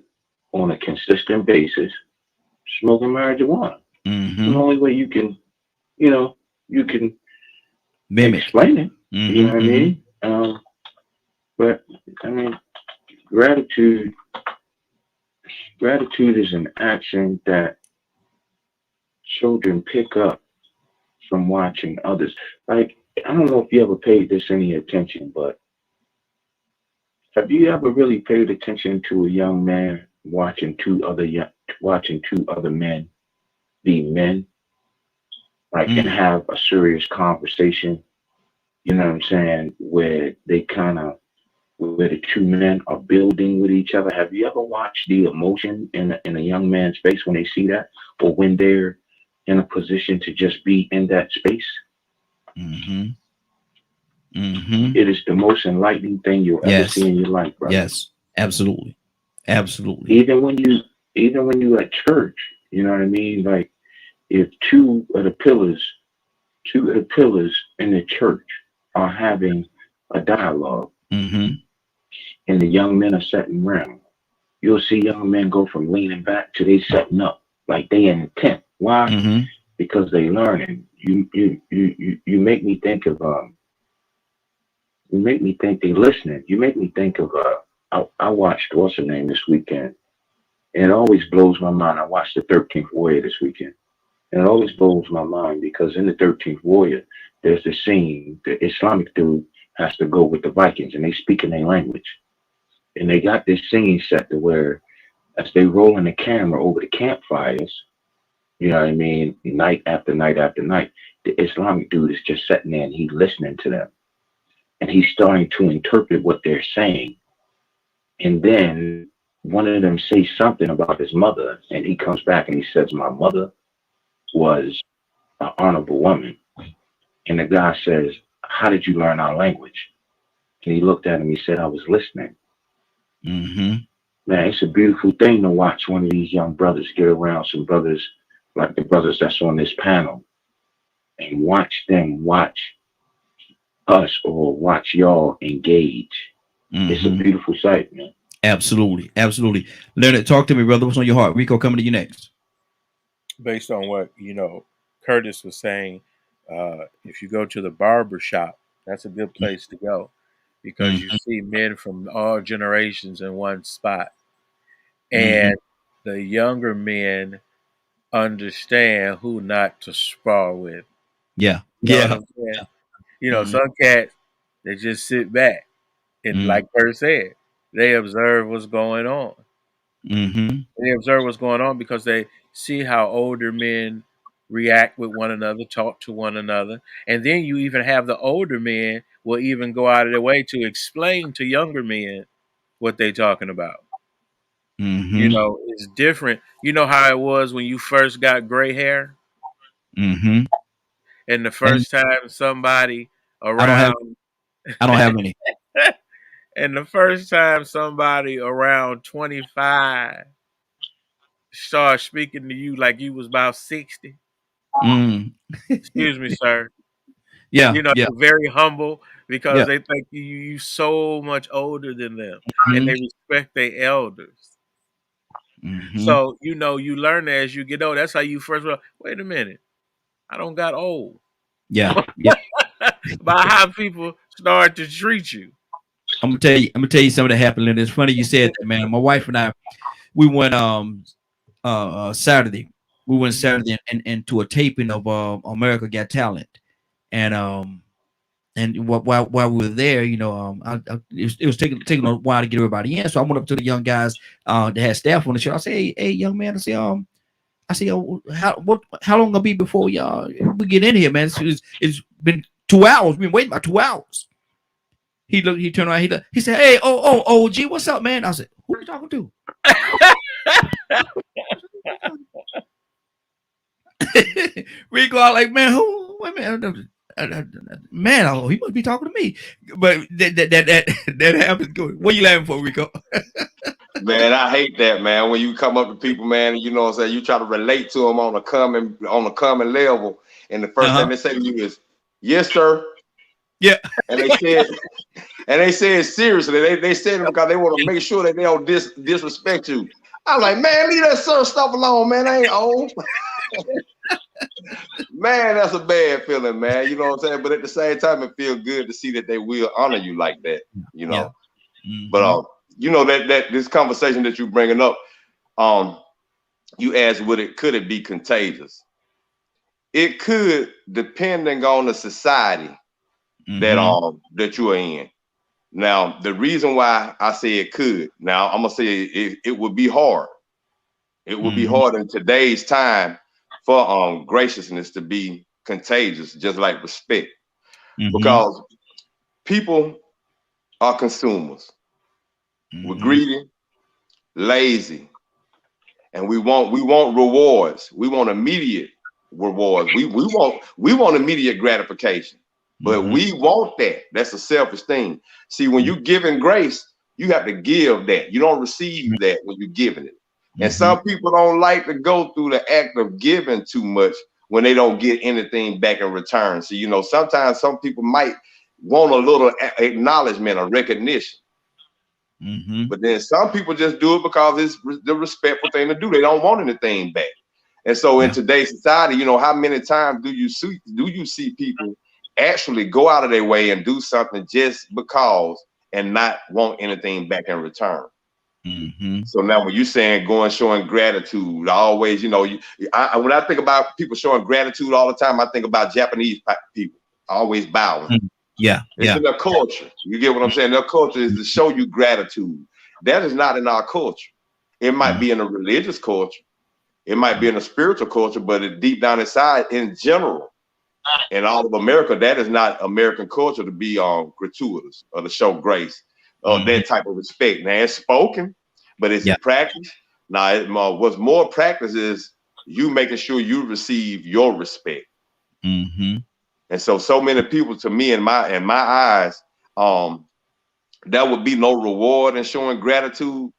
on a consistent basis smoking marijuana. Mm-hmm. The only way you can, you can Mimic. explain it. Mm-hmm. You know what I mean? But I mean, gratitude is an action that children pick up from watching others. Like, I don't know if you ever paid this any attention, but have you ever really paid attention to a young man watching watching two other men be men, like, and have a serious conversation? You know what I'm saying? Where the two men are building with each other. Have you ever watched the emotion in a young man's face when they see that, or when they're in a position to just be in that space? It is the most enlightening thing you'll ever see in your life, brother. Yes, absolutely, absolutely. Even when you at church, you know what I mean? Like, if two of the pillars in the church are having a dialogue, and the young men are sitting around, you'll see young men go from leaning back to they setting up, like they intent. Why? Because they learning. You make me think of you make me think they listening. You make me think of I watched what's her name this weekend, and it always blows my mind. I watched the 13th Warrior this weekend, and it always blows my mind because in the 13th Warrior, there's the scene the Islamic dude has to go with the Vikings, and they speak in their language, and they got this scene set to where as they rolling the camera over the campfires, you know what I mean, night after night after night, the Islamic dude is just sitting there and he's listening to them. And he's starting to interpret what they're saying. And then one of them says something about his mother, and he comes back and he says, my mother was an honorable woman. And the guy says, how did you learn our language? And he looked at him, he said, I was listening. Man, it's a beautiful thing to watch one of these young brothers get around some brothers like the brothers that's on this panel and watch them watch us or watch y'all engage. It's a beautiful sight, man. Absolutely, absolutely. Leonard, talk to me, brother. What's on your heart? Rico, coming to you next. Based on what Curtis was saying, if you go to the barber shop, that's a good place to go because you see men from all generations in one spot, and the younger men understand who not to spar with. Yeah, you know what I'm saying? Some cats, they just sit back and, like Kurt said, they observe what's going on. They observe what's going on because they see how older men react with one another, talk to one another, and then you even have the older men will even go out of their way to explain to younger men what they're talking about. It's different. You know how it was when you first got gray hair? And the first time somebody around I don't have any. and the first time somebody around 25 started speaking to you like you was about 60. Excuse me, sir. Yeah. Very humble because they think you so much older than them and they respect their elders. So, you learn that as you get old. That's how you first realize, wait a minute, I don't got old. Yeah. By how people start to treat you. I'm gonna tell you something that happened. And it's funny you said that, man. My wife and I, we went Saturday. We went Saturday and to a taping of America Got Talent, and while we were there, it was taking a while to get everybody in. So I went up to the young guys that had staff on the show. I say, hey, young man, I say, how long gonna be before we get in here, man? It's been 2 hours. We've been waiting about 2 hours. He turned around, he said, hey, OG, what's up, man? I said, who are you talking to? Rico, I like, man, who? Wait a minute. Man, he must be talking to me. But that happens. What are you laughing for, Rico? Man, I hate that, man. When you come up to people, man, you know what I'm saying, you try to relate to them on a common level, and the first thing they say to you is, yes, sir. Yeah. And they say it seriously. They said it because they want to make sure that they don't disrespect you. I'm like, man, leave that sir stuff alone, man. I ain't old. Man, that's a bad feeling, man. You know what I'm saying? But at the same time, it feels good to see that they will honor you like that, But that this conversation that you're bringing up, you asked, could it be contagious? it could, depending on the society that you are in. Now, the reason why I say it could, now I'm gonna say it would be hard. It would be hard in today's time for graciousness to be contagious, just like respect, because people are consumers. We're greedy, lazy, and we want rewards. We want immediate rewards. We want immediate gratification. But we want that. That's a selfish thing. See, when you're giving grace, you have to give that. You don't receive that when you're giving it. And some people don't like to go through the act of giving too much when they don't get anything back in return. So, you know, sometimes some people might want a little acknowledgement or recognition. But then some people just do it because it's the respectful thing to do. They don't want anything back. And so in today's society, you know, how many times do you see people actually go out of their way and do something just because and not want anything back in return? So now when you're saying showing gratitude, always, you know, when I think about people showing gratitude all the time, I think about Japanese people always bowing. It's in their culture. You get what I'm saying? Their culture is to show you gratitude. That is not in our culture. It might be in a religious culture. It might be in a spiritual culture, but it deep down inside, in general, in all of America, that is not American culture to be gratuitous or to show grace or that type of respect. Now it's spoken, but it's practice. Now, what's more practice is you making sure you receive your respect. And so many people, to me, in my eyes, there would be no reward in showing gratitude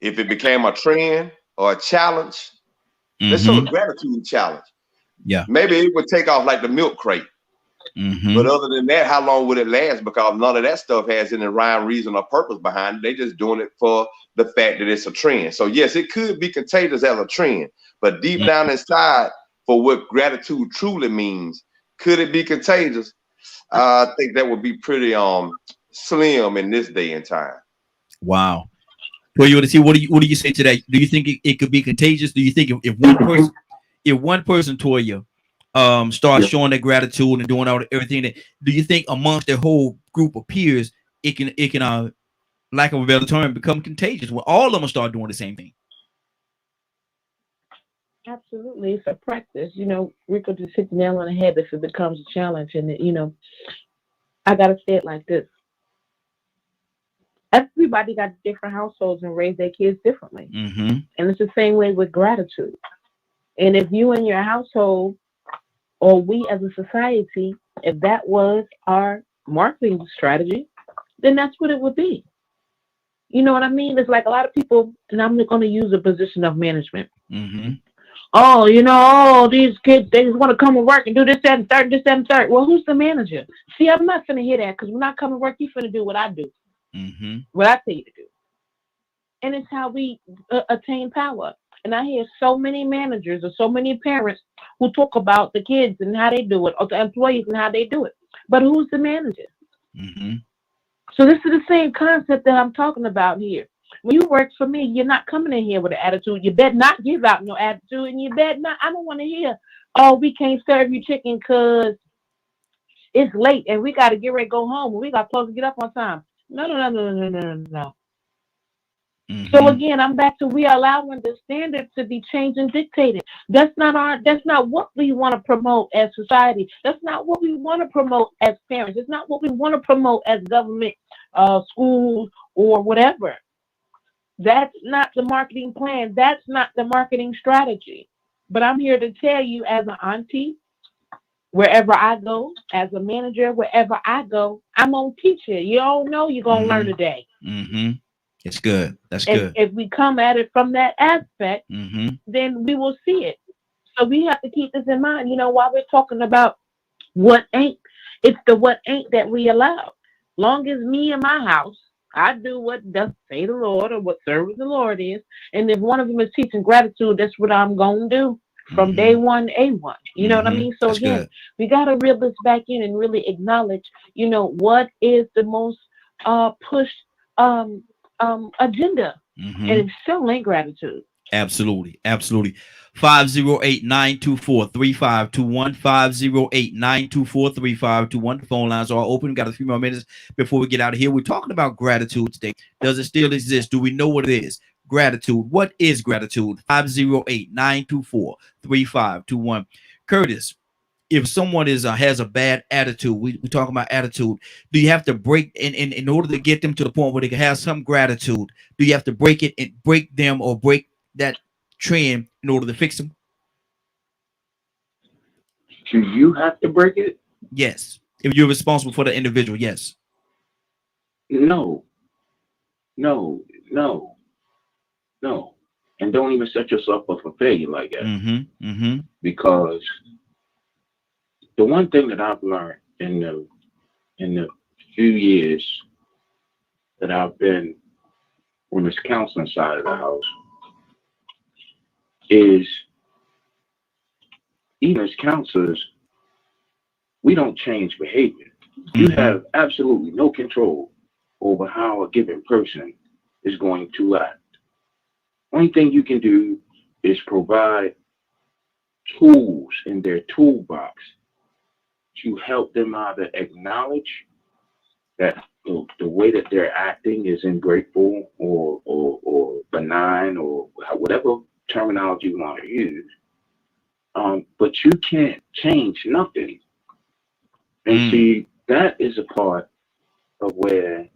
if it became a trend or a challenge. Let's show the gratitude challenge. Maybe it would take off like the milk crate. But other than that, how long would it last? Because none of that stuff has any rhyme, reason, or purpose behind it. They just doing it for the fact that it's a trend. So yes, it could be contagious as a trend, but deep down inside, for what gratitude truly means, could it be contagious? I think that would be pretty slim in this day and time. Wow. Well, you want to see what do you say to that? Do you think it could be contagious? Do you think if one person Toya starts showing their gratitude and doing everything, do you think amongst their whole group of peers it can lack of a better term, become contagious when all of them start doing the same thing? Absolutely, it's a practice. You know, Rico just hit the nail on the head if it becomes a challenge. And you know, I gotta say it like this: everybody got different households and raise their kids differently, and it's the same way with gratitude. And if you and your household, or we as a society, if that was our marketing strategy, then that's what it would be. You know what I mean? It's like a lot of people, and I'm going to use a position of management. Oh, you know, these kids, they just want to come to work and do this, that, and third, this, that, and third. Well, who's the manager? See, I'm not going to hear that, because when I come to work, you're going to do what I do, what I tell you to do. And it's how we attain power. And I hear so many managers or so many parents who talk about the kids and how they do it, or the employees and how they do it. But who's the manager? So this is the same concept that I'm talking about here. When you work for me, you're not coming in here with an attitude. You better not give out no attitude, and you better not. I don't want to hear, oh, we can't serve you chicken because it's late and we got to get ready to go home and we got supposed to get up on time. No. So again, I'm back to we are allowing the standards to be changed and dictated. That's not what we want to promote as society. That's not what we want to promote as parents. It's not what we want to promote as government, schools, or whatever. That's not the marketing plan. That's not the marketing strategy. But I'm here to tell you, as an auntie, wherever I go, as a manager, wherever I go, I'm gonna teach you. You don't know, you're gonna learn today. It's good. That's and good. If we come at it from that aspect, then we will see it. So we have to keep this in mind. You know, while we're talking about what ain't, it's the what ain't that we allow. Long as me and my house, I do what does say the Lord, or what service the Lord is. And if one of them is teaching gratitude, that's what I'm going to do from day one, A1. You know what I mean? So That's again, good. we got to reel this back in and really acknowledge, you know, what is the most pushed agenda. And it still ain't gratitude. Absolutely. Absolutely. 508-924-3521. 508-924-3521. The phone lines are open. Got a few more minutes before we get out of here. We're talking about gratitude today. Does it still exist? Do we know what it is? Gratitude. What is gratitude? 508-924-3521. Curtis, if someone has a bad attitude, we talking about attitude. Do you have to break in order to get them to the point where they can have some gratitude? Do you have to break it and break them or break that trend in order to fix them? Do you have to break it? Yes. If you're responsible for the individual, yes. No, no, no, no. And don't even set yourself up for failure like that. Because the one thing that I've learned in the few years that I've been on this counseling side of the house is, even as counselors, we don't change behavior. You have absolutely no control over how a given person is going to act. Only thing you can do is provide tools in their toolbox to help them either acknowledge that the way that they're acting is ungrateful or benign or whatever terminology you want to use. But you can't change nothing. And see, that is a part of where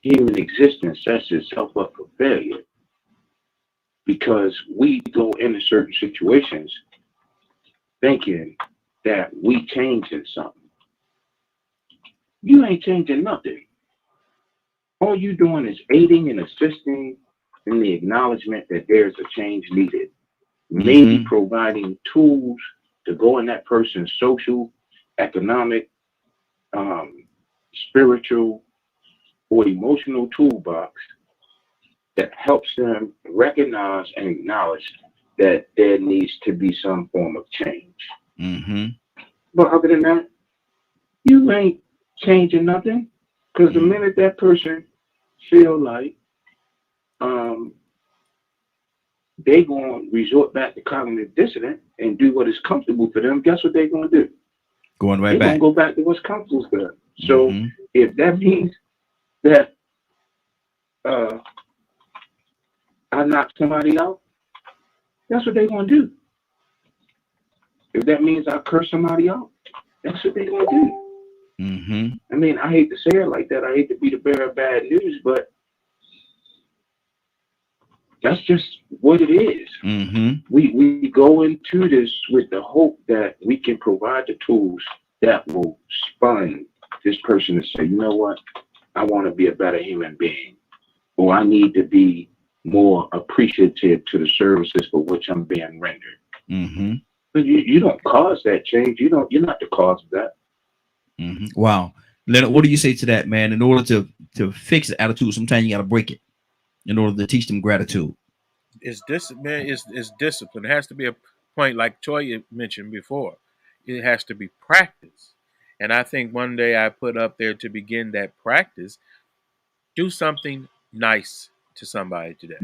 human existence sets itself up for failure. Because we go into certain situations thinking that we changing something. You ain't changing nothing. All you doing is aiding and assisting in the acknowledgement that there's a change needed. Maybe providing tools to go in that person's social, economic, spiritual, or emotional toolbox that helps them recognize and acknowledge that there needs to be some form of change. But other than that, you ain't changing nothing. Because the minute that person feel like they going to resort back to cognitive dissonance and do what is comfortable for them, guess what they're going to do? Going right they're back. They're going to go back to what's comfortable for them. So if that means that I knock somebody out, that's what they're going to do. If that means I curse somebody out, that's what they're going to do. I mean, I hate to say it like that. I hate to be the bearer of bad news, but that's just what it is. We go into this with the hope that we can provide the tools that will spun this person to say, you know what, I want to be a better human being, or I need to be more appreciative to the services for which I'm being rendered. But you don't cause that change. You're not the cause of that. Wow. Leonard, what do you say to that, man? In order to fix the attitude, sometimes you got to break it in order to teach them gratitude. It's discipline. It has to be a point, like Toya mentioned before. It has to be practice. And I think one day I put up there to begin that practice, do something nice to somebody today.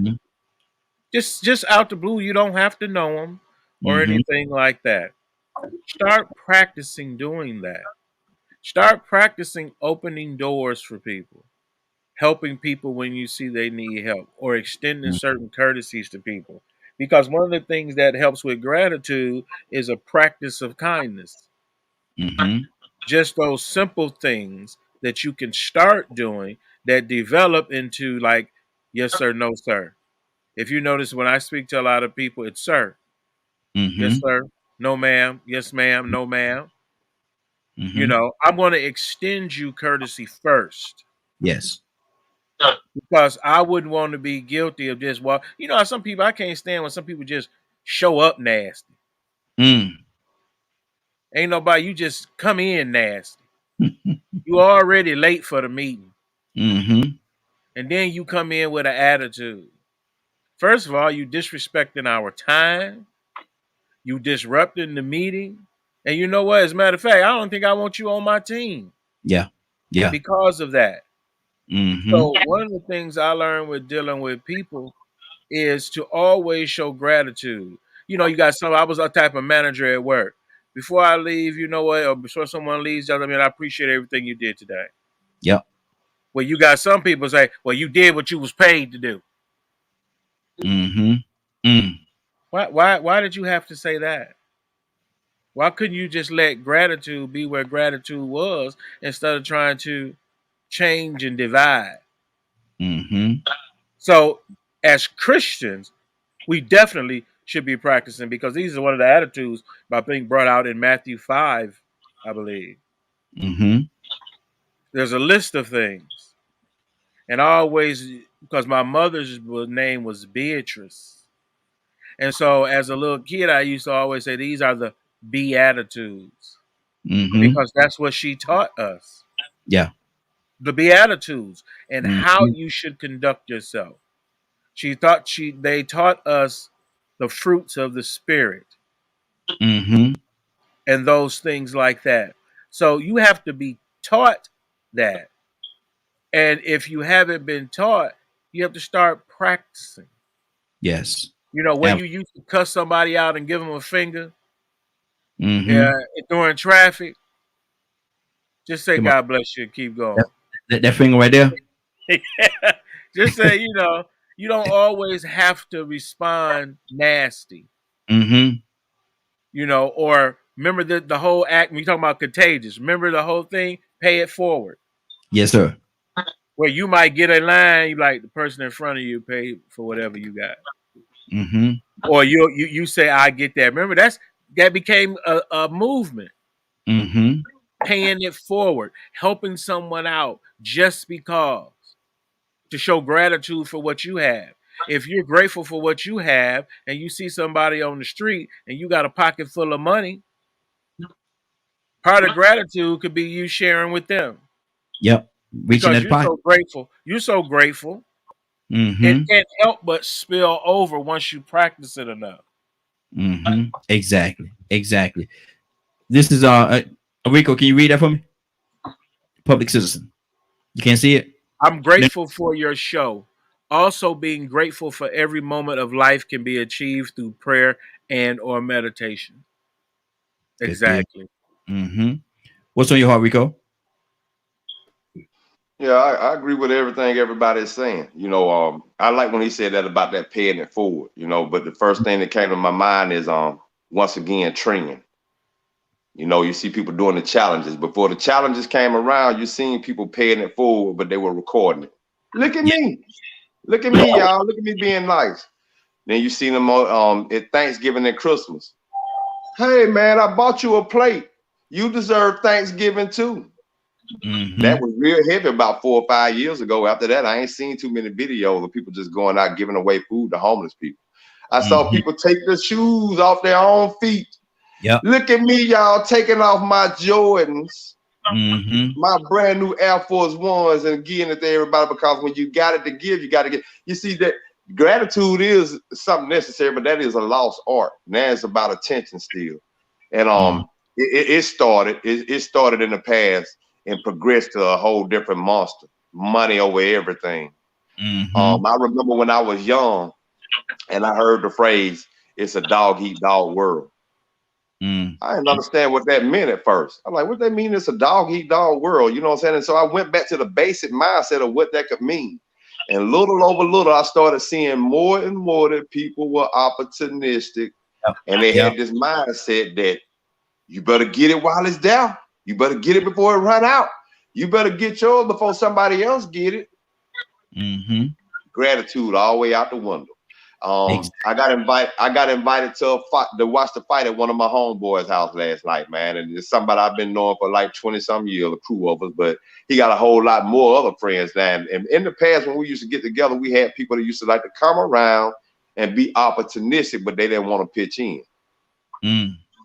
Just out the blue. You don't have to know them or anything like that. Start practicing doing that. Start practicing opening doors for people, helping people when you see they need help, or extending certain courtesies to people. Because one of the things that helps with gratitude is a practice of kindness. Just those simple things that you can start doing that develop into like, yes, sir, no, sir. If you notice, when I speak to a lot of people, it's sir. Yes, sir. No, ma'am. Yes, ma'am. No, ma'am. You know, I'm going to extend you courtesy first. Yes. Because I wouldn't want to be guilty of just, well, you know, some people, I can't stand when some people just show up nasty. Ain't nobody, you just come in nasty. You already late for the meeting. And then you come in with an attitude. First of all, you disrespecting our time. You disrupting the meeting. And you know what? As a matter of fact, I don't think I want you on my team. Yeah. Because of that. So one of the things I learned with dealing with people is to always show gratitude. You know, you got some. I was a type of manager at work. Before I leave, you know what? Or before someone leaves, I mean, I appreciate everything you did today. Yep. Well, you got some people say, "Well, you did what you was paid to do." Mm-hmm. Mm. Why did you have to say that? Why couldn't you just let gratitude be where gratitude was instead of trying to change and divide? Mm-hmm. So, as Christians, we definitely should be practicing, because these are one of the attitudes being brought out in Matthew 5, I believe. Mm-hmm. There's a list of things. And I always, because my mother's name was Beatrice. And so as a little kid, I used to always say, these are the Beatitudes, Mm-hmm. because that's what she taught us. Yeah. The Beatitudes and Mm-hmm. how you should conduct yourself. They taught us the fruits of the Spirit. Mm-hmm. And those things like that. So you have to be taught that. And if you haven't been taught, you have to start practicing. Yes. You know, when you used to cuss somebody out and give them a finger during traffic, just say, God bless you, and keep going. That finger right there? Just say, you know, you don't always have to respond nasty. Mm-hmm. You know, or remember the whole act, when you talking about contagious, remember the whole thing, pay it forward. Yes, sir. Where you might get a line, you like the person in front of you pay for whatever you got. Mm-hmm. Or you say, I get that. Remember, that became a movement. Mm-hmm. Paying it forward, helping someone out just because, to show gratitude for what you have. If you're grateful for what you have and you see somebody on the street and you got a pocket full of money, part of gratitude could be you sharing with them. Yep. Reaching because that pocket. So grateful. You're so grateful. Mm-hmm. It can't help but spill over once you practice it enough. Mm-hmm. Exactly. Exactly. This is Rico, can you read that for me? Public citizen. You can't see it? I'm grateful for your show. Also, being grateful for every moment of life can be achieved through prayer and or meditation. Good, exactly. Good. Mm-hmm. What's on your heart, Rico? Yeah, I agree with everything everybody's saying. You know, I like when he said that about that paying it forward, you know, but the first thing that came to my mind is once again training. You know, you see people doing the challenges. Before the challenges came around, you seen people paying it forward, but they were recording it. Look at me. Look at me, y'all. Look at me being nice. Then you see them at Thanksgiving and Christmas. Hey, man, I bought you a plate. You deserve Thanksgiving too. Mm-hmm. That was real heavy about 4 or 5 years ago. After that, I ain't seen too many videos of people just going out giving away food to homeless people. I saw people take the shoes off their own feet. Yep. Look at me, y'all, taking off my Jordans, my brand new Air Force Ones, and giving it to everybody, because when you got it to give, you got to get. You see, that gratitude is something necessary, but that is a lost art. Now it's about attention still. And it started in the past and progressed to a whole different monster. Money over everything. I remember when I was young and I heard the phrase, "It's a dog eat dog world." I didn't understand what that meant at first. I'm like, what that mean? It's a dog eat dog world. You know what I'm saying? And so I went back to the basic mindset of what that could mean. And little over little, I started seeing more and more that people were opportunistic. And they had this mindset that you better get it while it's down. You better get it before it run out. You better get yours before somebody else get it. Gratitude all the way out the window. I got invited to watch the fight at one of my homeboys' house last night, man. And it's somebody I've been knowing for like 20-some years, a crew of us, but he got a whole lot more other friends now. And in the past, when we used to get together, we had people that used to like to come around and be opportunistic, but they didn't want to pitch in.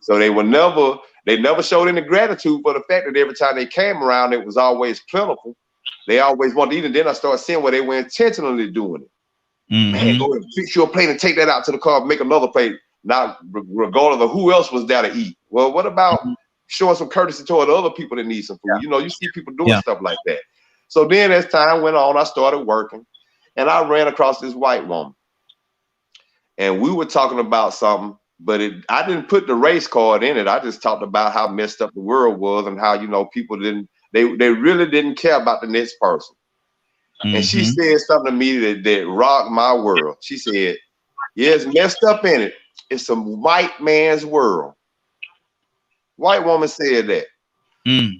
So they never showed any gratitude for the fact that every time they came around, it was always plentiful. They always wanted to eat, and then I started seeing where they were intentionally doing it. Man, go and fix your plate and take that out to the car, make another plate. Now, regardless of who else was there to eat. Well, what about showing some courtesy toward other people that need some food? You know, you see people doing stuff like that. So then as time went on, I started working, and I ran across this white woman. and we were talking about something, but I didn't put the race card in it. I just talked about how messed up the world was and how, you know, people they really didn't care about the next person. And she said something to me that rocked my world. She said, yeah, it's messed up in it. It's some white man's world. White woman said that.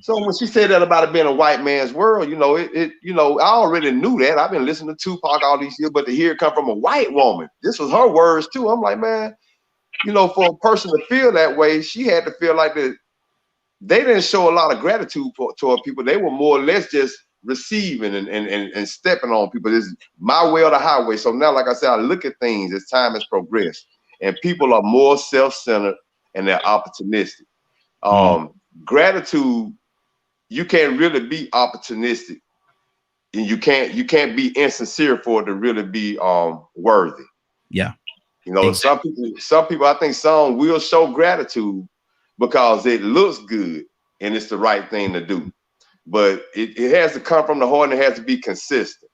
So when she said that about it being a white man's world, you know, you know, I already knew that. I've been listening to Tupac all these years, but to hear it come from a white woman, this was her words too. I'm like, man, you know, for a person to feel that way, she had to feel like that they didn't show a lot of gratitude toward people. They were more or less just receiving and stepping on people. This is my way or the highway. So now, like I said, I look at things as time has progressed, and people are more self-centered and they're opportunistic. Gratitude, you can't really be opportunistic, and you can't be insincere for it to really be worthy. Yeah. You know, some people, I think some will show gratitude because it looks good and it's the right thing to do. But it has to come from the heart and it has to be consistent.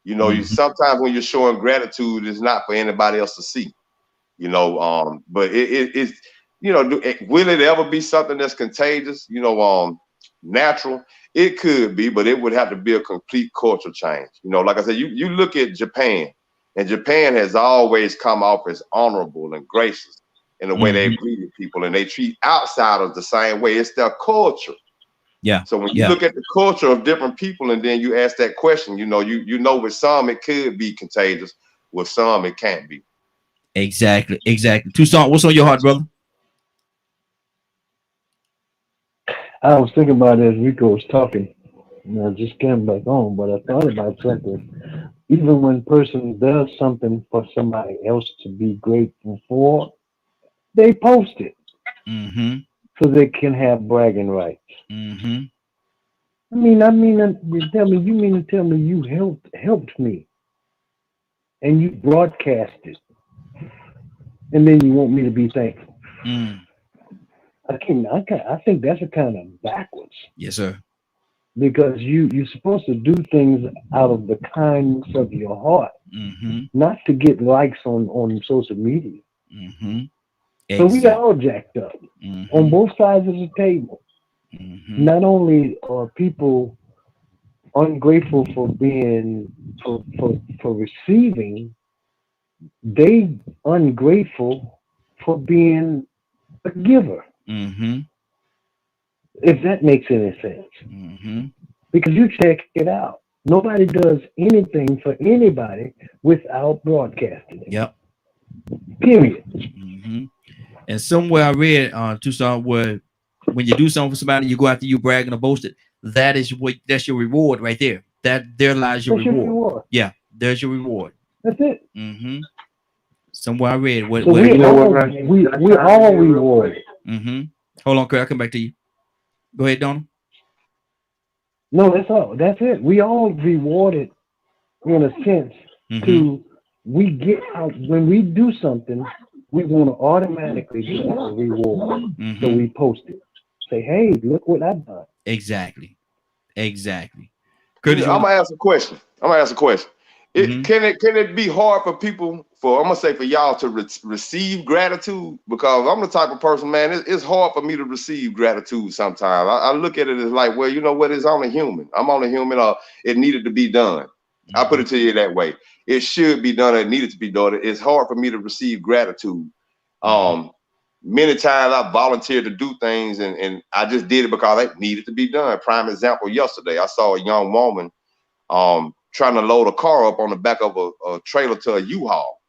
You know, you sometimes when you're showing gratitude, it's not for anybody else to see. You know, but it's, you know, will it ever be something that's contagious? You know, natural? It could be, but it would have to be a complete culture change. You know, like I said, you look at Japan, and Japan has always come off as honorable and gracious in the way they greet people, and they treat outsiders the same way. It's their culture. Yeah. So when you look at the culture of different people, and then you ask that question, you know, you know, with some it could be contagious, with some it can't be. Exactly. Tucson, what's on your heart, brother? I was thinking about it as Rico was talking, and I just came back on, but I thought about something. Even when a person does something for somebody else to be grateful for, they post it so they can have bragging rights. I mean, you mean to tell me you helped me, and you broadcast it, and then you want me to be thankful? I think that's a kind of backwards. Yes, sir. Because you're supposed to do things out of the kindness of your heart, not to get likes on social media. So we all jacked up on both sides of the table. Not only are people ungrateful for being for receiving, they ungrateful for being a giver. If that makes any sense. Because you check it out. Nobody does anything for anybody without broadcasting it. Yep. Period. And somewhere I read Tucson where when you do something for somebody, you go after you bragging or boasting, that's your reward right there. There lies your reward. Yeah, there's your reward. That's it. Somewhere I read so we're all rewarded. Hold on, Craig, I'll come back to you. Go ahead, Donald. No, that's all. That's it. We all rewarded in a sense to we get out when we do something, we want to automatically get a reward. So we post it. Say, hey, look what I've done. Exactly. Curtis, I'm gonna ask a question. Can it be hard for people for y'all to receive gratitude? Because I'm the type of person, man, it's hard for me to receive gratitude sometimes. I look at it as like, well, you know what, it's only human. I'm only human, or it needed to be done. I put it to you that way. It should be done, it needed to be done. It's hard for me to receive gratitude. Many times I volunteered to do things and I just did it because it needed to be done. Prime example, yesterday I saw a young woman trying to load a car up on the back of a trailer to a U-Haul.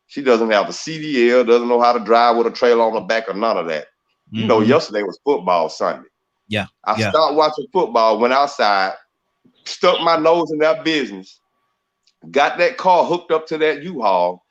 She doesn't have a CDL, doesn't know how to drive with a trailer on the back or none of that. You know, yesterday was football Sunday. Yeah. I stopped watching football, went outside, stuck my nose in their business, got that car hooked up to that U-Haul,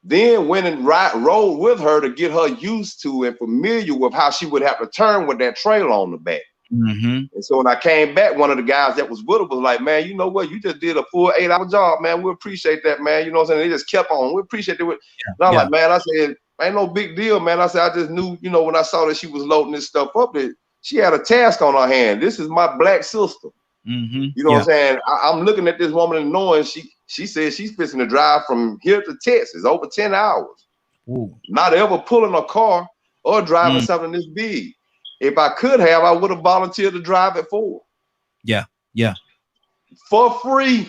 then went and rode with her to get her used to and familiar with how she would have to turn with that trailer on the back. And so when I came back, one of the guys that was with her was like, man, you know what? You just did a full 8-hour job, man. We appreciate that, man. You know what I'm saying? They just kept on. We appreciate it. And I'm like, man, I said, ain't no big deal, man. I said, I just knew, you know, when I saw that she was loading this stuff up, that she had a task on her hand. This is my black sister. You know what I'm saying? I'm looking at this woman and knowing she said she's fixing to drive from here to Texas over 10 hours. Ooh. Not ever pulling a car or driving something this big. If I could have, I would have volunteered to drive it for. Yeah. Yeah. For free.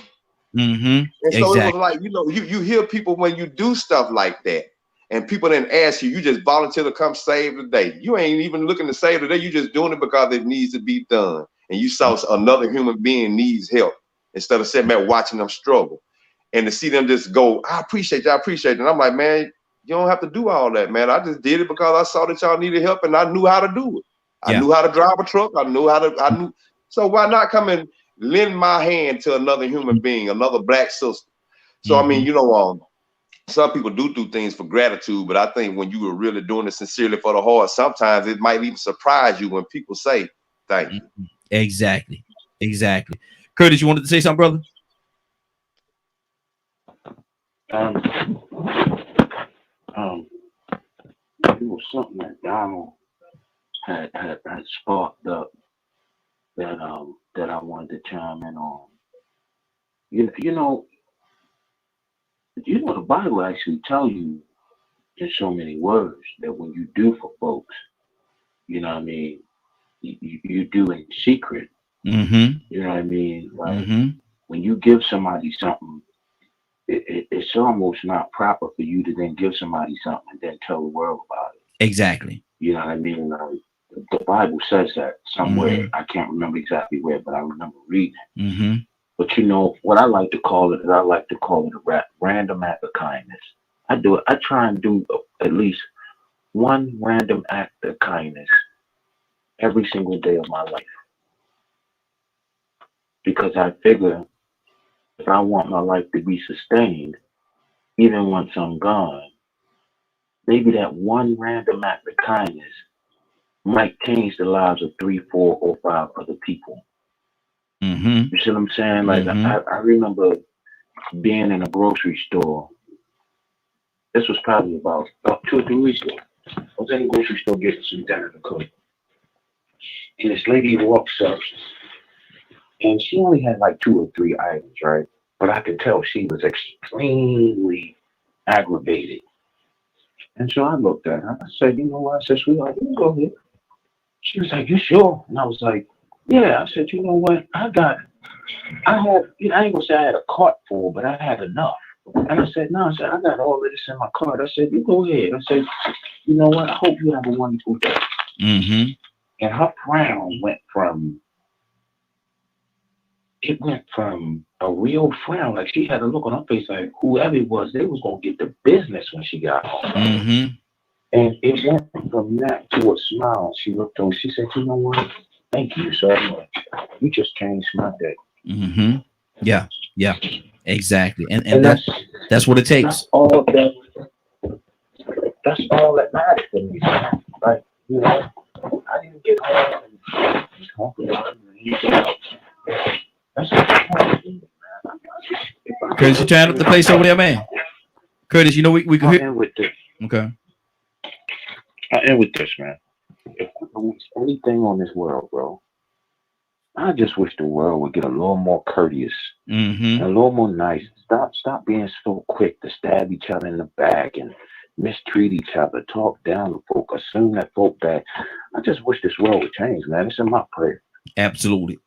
And so it was Exactly. like, you hear people when you do stuff like that, and people didn't ask you, you just volunteer to come save the day. You ain't even looking to save the day. You just doing it because it needs to be done. And you saw another human being needs help instead of sitting there watching them struggle. And to see them just go, I appreciate you, I appreciate it. And I'm like, man, you don't have to do all that, man. I just did it because I saw that y'all needed help and I knew how to do it. I knew how to drive a truck. I knew. So why not come and lend my hand to another human being, another black sister? So, I mean, some people do things for gratitude, but I think when you were really doing it sincerely for the heart, sometimes it might even surprise you when people say thank you. Exactly. Curtis, you wanted to say something, brother? It was something that Donald had sparked up that I wanted to chime in on. You know, the Bible actually tells you in so many words that when you do for folks, you know what I mean, you do in secret. You know what I mean? Like when you give somebody something, it's almost not proper for you to then give somebody something and then tell the world about it. Exactly. You know what I mean? The Bible says that somewhere. I can't remember exactly where, but I remember reading it. But what I like to call it is a random act of kindness. I do it. I try and do at least one random act of kindness every single day of my life. Because I figure if I want my life to be sustained, even once I'm gone, maybe that one random act of kindness might change the lives of 3, 4, or 5 other people. You see what I'm saying? Like I remember being in a grocery store. This was probably about 2 or 3 weeks ago. I was in a grocery store getting some dinner to cook. And this lady walks up, and she only had like 2 or 3 items, right? But I could tell she was extremely aggravated. And so I looked at her. I said, you know what? I said, sweetheart, you can go ahead. She was like, you sure? And I was like, yeah. I said, you know what? I ain't gonna say I had a cart full, but I had enough. And I said, no, I got all of this in my cart. I said, you go ahead. I said, you know what? I hope you have a wonderful day. And her frown went from a real frown. Like she had a look on her face like whoever it was, they was gonna get the business when she got home. And it went from that to a smile. She looked over, she said, you know what? Thank you so much. You just changed my day. Yeah, exactly. And that's what it takes. That's all that matters to me. Like, I didn't get home and talk about anything else. That's what I want to do, man. Curtis, you tying up the place over there, man? Curtis, we can hear. With this. Okay. I end with this, man. If I wish anything on this world, bro, I just wish the world would get a little more courteous, and a little more nice. Stop being so quick to stab each other in the back and mistreat each other, talk down to folk, assume that folk bad. I just wish this world would change, man. It's in my prayer. Absolutely.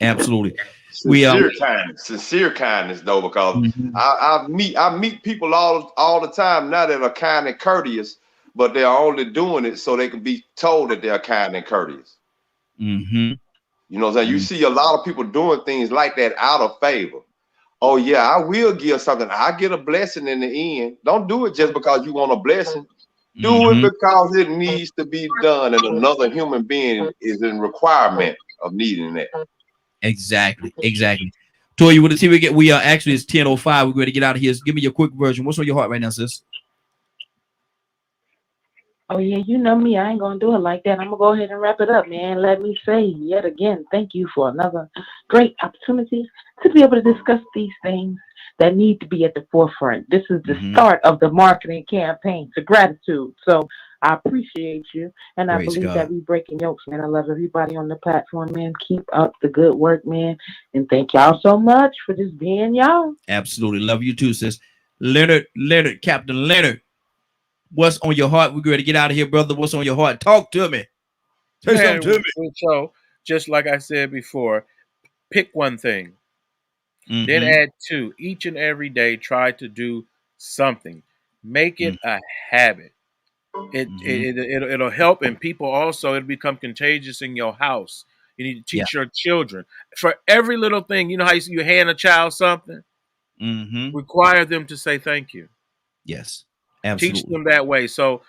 Sincere kindness, though, because I meet people all the time now that are kind and courteous, but they're only doing it so they can be told that they're kind and courteous. You know what I'm saying? You see a lot of people doing things like that out of favor. Oh yeah, I will give something. I get a blessing in the end. Don't do it just because you want a blessing. Do it because it needs to be done, and another human being is in requirement of needing that. Exactly. Toya, with the TV, we are actually it's 10:05. We're going to get out of here. Give me your quick version. What's on your heart right now, sis? Oh yeah, you know me. I ain't gonna do it like that. I'm gonna go ahead and wrap it up, man. Let me say yet again, thank you for another great opportunity to be able to discuss these things that need to be at the forefront. This is the start of the marketing campaign to gratitude. So I appreciate you, and I believe that we breaking yokes, man. I love everybody on the platform, man. Keep up the good work, man, and thank y'all so much for just being y'all. Absolutely, love you too, sis. Leonard, Captain Leonard. What's on your heart? We're ready to get out of here, brother. What's on your heart? Talk to me. Say something to me. So, just like I said before, pick one thing, then Mm-hmm. add two. Each and every day, try to do something. Make it a habit. It'll help, and people also it'll become contagious in your house. You need to Yeah. teach your children for every little thing. You know how you hand a child something, Mm-hmm. require them to say thank you. Yes. Teach Absolutely. them that way. So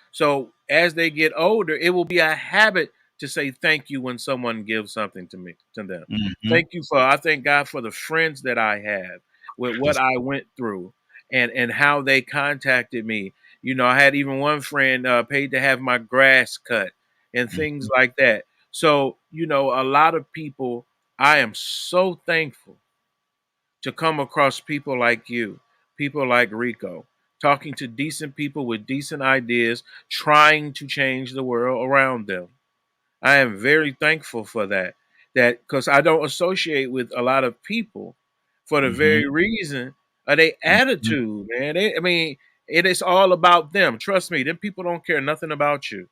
as they get older, it will be a habit to say thank you when someone gives something to them. Mm-hmm. I thank God for the friends that I have, with what Yes. I went through, and how they contacted me. You know, I had even one friend paid to have my grass cut and things like that. So, you know, a lot of people, I am so thankful to come across people like you, people like Rico, talking to decent people with decent ideas, trying to change the world around them. I am very thankful for that. That because I don't associate with a lot of people for the Mm-hmm. very reason of their Mm-hmm. attitude, man. I mean, it is all about them. Trust me, them people don't care nothing about you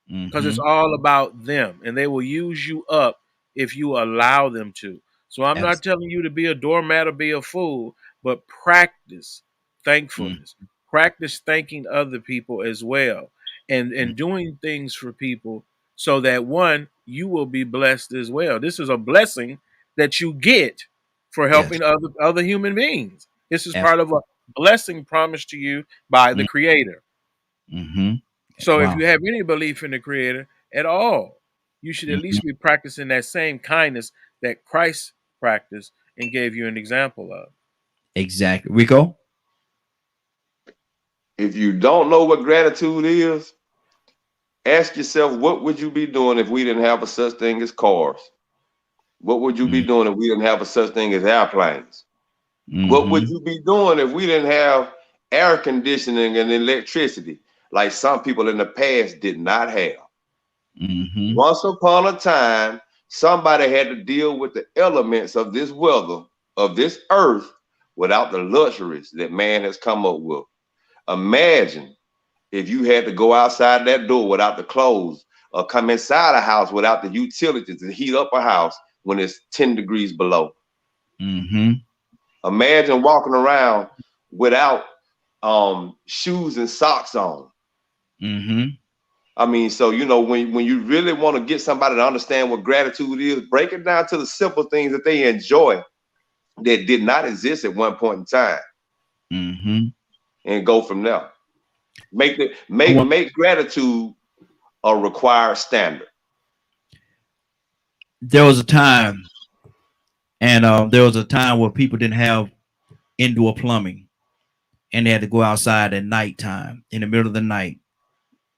because it's Mm-hmm. all about them, and they will use you up if you allow them to. So I'm not telling you to be a doormat or be a fool, but practice thankfulness, practice thanking other people as well, and doing things for people so that one, you will be blessed as well. This is a blessing that you get for Yes. helping other human beings. This is part of Absolutely. a blessing promised to you by the Creator. Mm-hmm. So if Wow. you have any belief in the Creator at all, you should at Mm-hmm. least be practicing that same kindness that Christ practiced and gave you an example of. Exactly. Rico? If you don't know what gratitude is, ask yourself, what would you be doing if we didn't have a such thing as cars? What would you be doing if we didn't have a such thing as airplanes? What would Mm-hmm. you be doing if we didn't have air conditioning and electricity like some people in the past did not have? Mm-hmm. Once upon a time, somebody had to deal with the elements of this weather, of this earth, without the luxuries that man has come up with. Imagine if you had to go outside that door without the clothes, or come inside a house without the utilities to heat up a house when it's 10 degrees below. Mm-hmm. Imagine walking around without shoes and socks on. Mm-hmm. I mean, so you know, when you really want to get somebody to understand what gratitude is, break it down to the simple things that they enjoy that did not exist at one point in time, Mm-hmm. and go from there. Make gratitude a required standard. There was a time, and there was a time where people didn't have indoor plumbing, and they had to go outside at nighttime, in the middle of the night,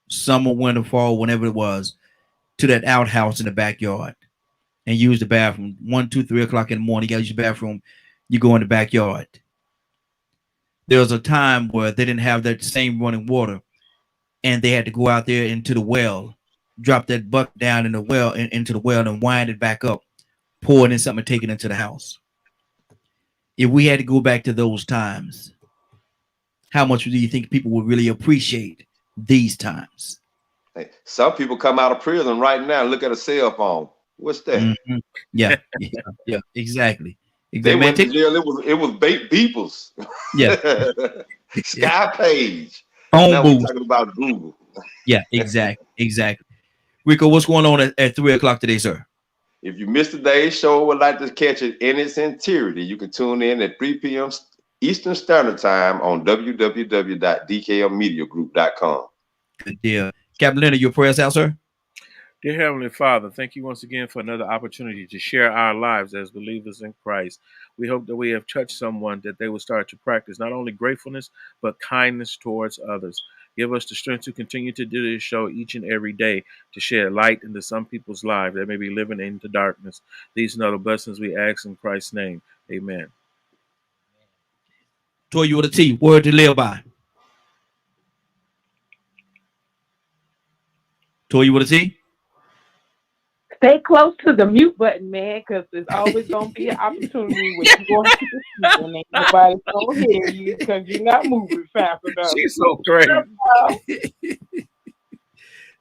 summer, winter, fall, whenever it was, to that outhouse in the backyard and use the bathroom. 1, 2, 3 o'clock in the morning, you got to use the bathroom. You go in the backyard. There was a time where they didn't have that same running water, and they had to go out there into the well, drop that bucket down in the well, into the well, and wind it back up, pour it in something, and take it into the house. If we had to go back to those times, how much do you think people would really appreciate these times? Hey, some people come out of prison right now and look at a cell phone. What's that? Mm-hmm. Yeah, yeah, exactly. They Man, went to jail. It was Beepers. Yeah. Sky Page. Phone Now we're booth. talking about Google. Yeah, exactly. Rico, what's going on at 3 o'clock today, sir? If you missed today's show or would like to catch it in its entirety, you can tune in at 3 p.m. Eastern Standard Time on www.dkmmediagroup.com. Good deal. Captain Leonard, your prayers out, sir? Dear Heavenly Father, thank you once again for another opportunity to share our lives as believers in Christ. We hope that we have touched someone, that they will start to practice not only gratefulness, but kindness towards others. Give us the strength to continue to do this show each and every day, to shed light into some people's lives that may be living into darkness. These and other blessings we ask in Christ's name. Amen. Toy with a T, word to live by. Toy with a T? stay close to the mute button, man, because there's always gonna be an opportunity where you're going to speak and ain't nobody gonna hear you because you're not moving fast enough. She's so great.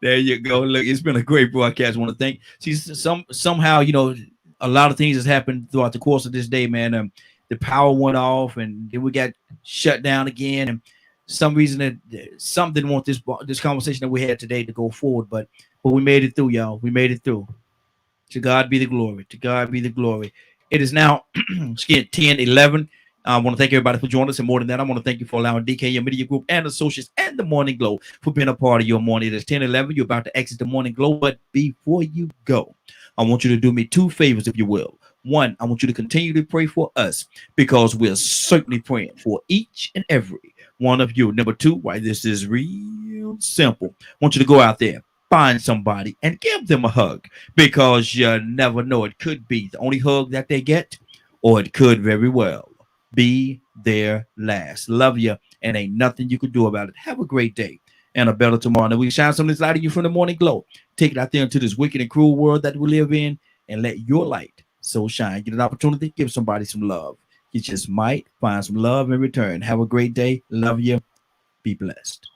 There you go. Look, it's been a great broadcast. I want to thank. See, somehow, you know, a lot of things has happened throughout the course of this day, man. The power went off, and then we got shut down again. And some reason that some didn't want this conversation that we had today to go forward, but we made it through, y'all. We made it through. To God be the glory. To God be the glory. It is now 10:11. I want to thank everybody for joining us, and more than that, I want to thank you for allowing DK Media Group and Associates and the Morning Glow for being a part of your morning. It is 10:11. You're about to exit the Morning Glow, but before you go, I want you to do me two favors, if you will. One, I want you to continue to pray for us because we're certainly praying for each and every one of you. Number two, why this is real simple. I want you to go out there, find somebody, and give them a hug because you never know. It could be the only hug that they get, or it could very well be their last. Love you, and ain't nothing you can do about it. Have a great day and a better tomorrow. And we shine some of this light of you from the Morning Glow. Take it out there into this wicked and cruel world that we live in and let your light so shine. Get an opportunity, give somebody some love. You just might find some love in return. Have a great day. Love you. Be blessed.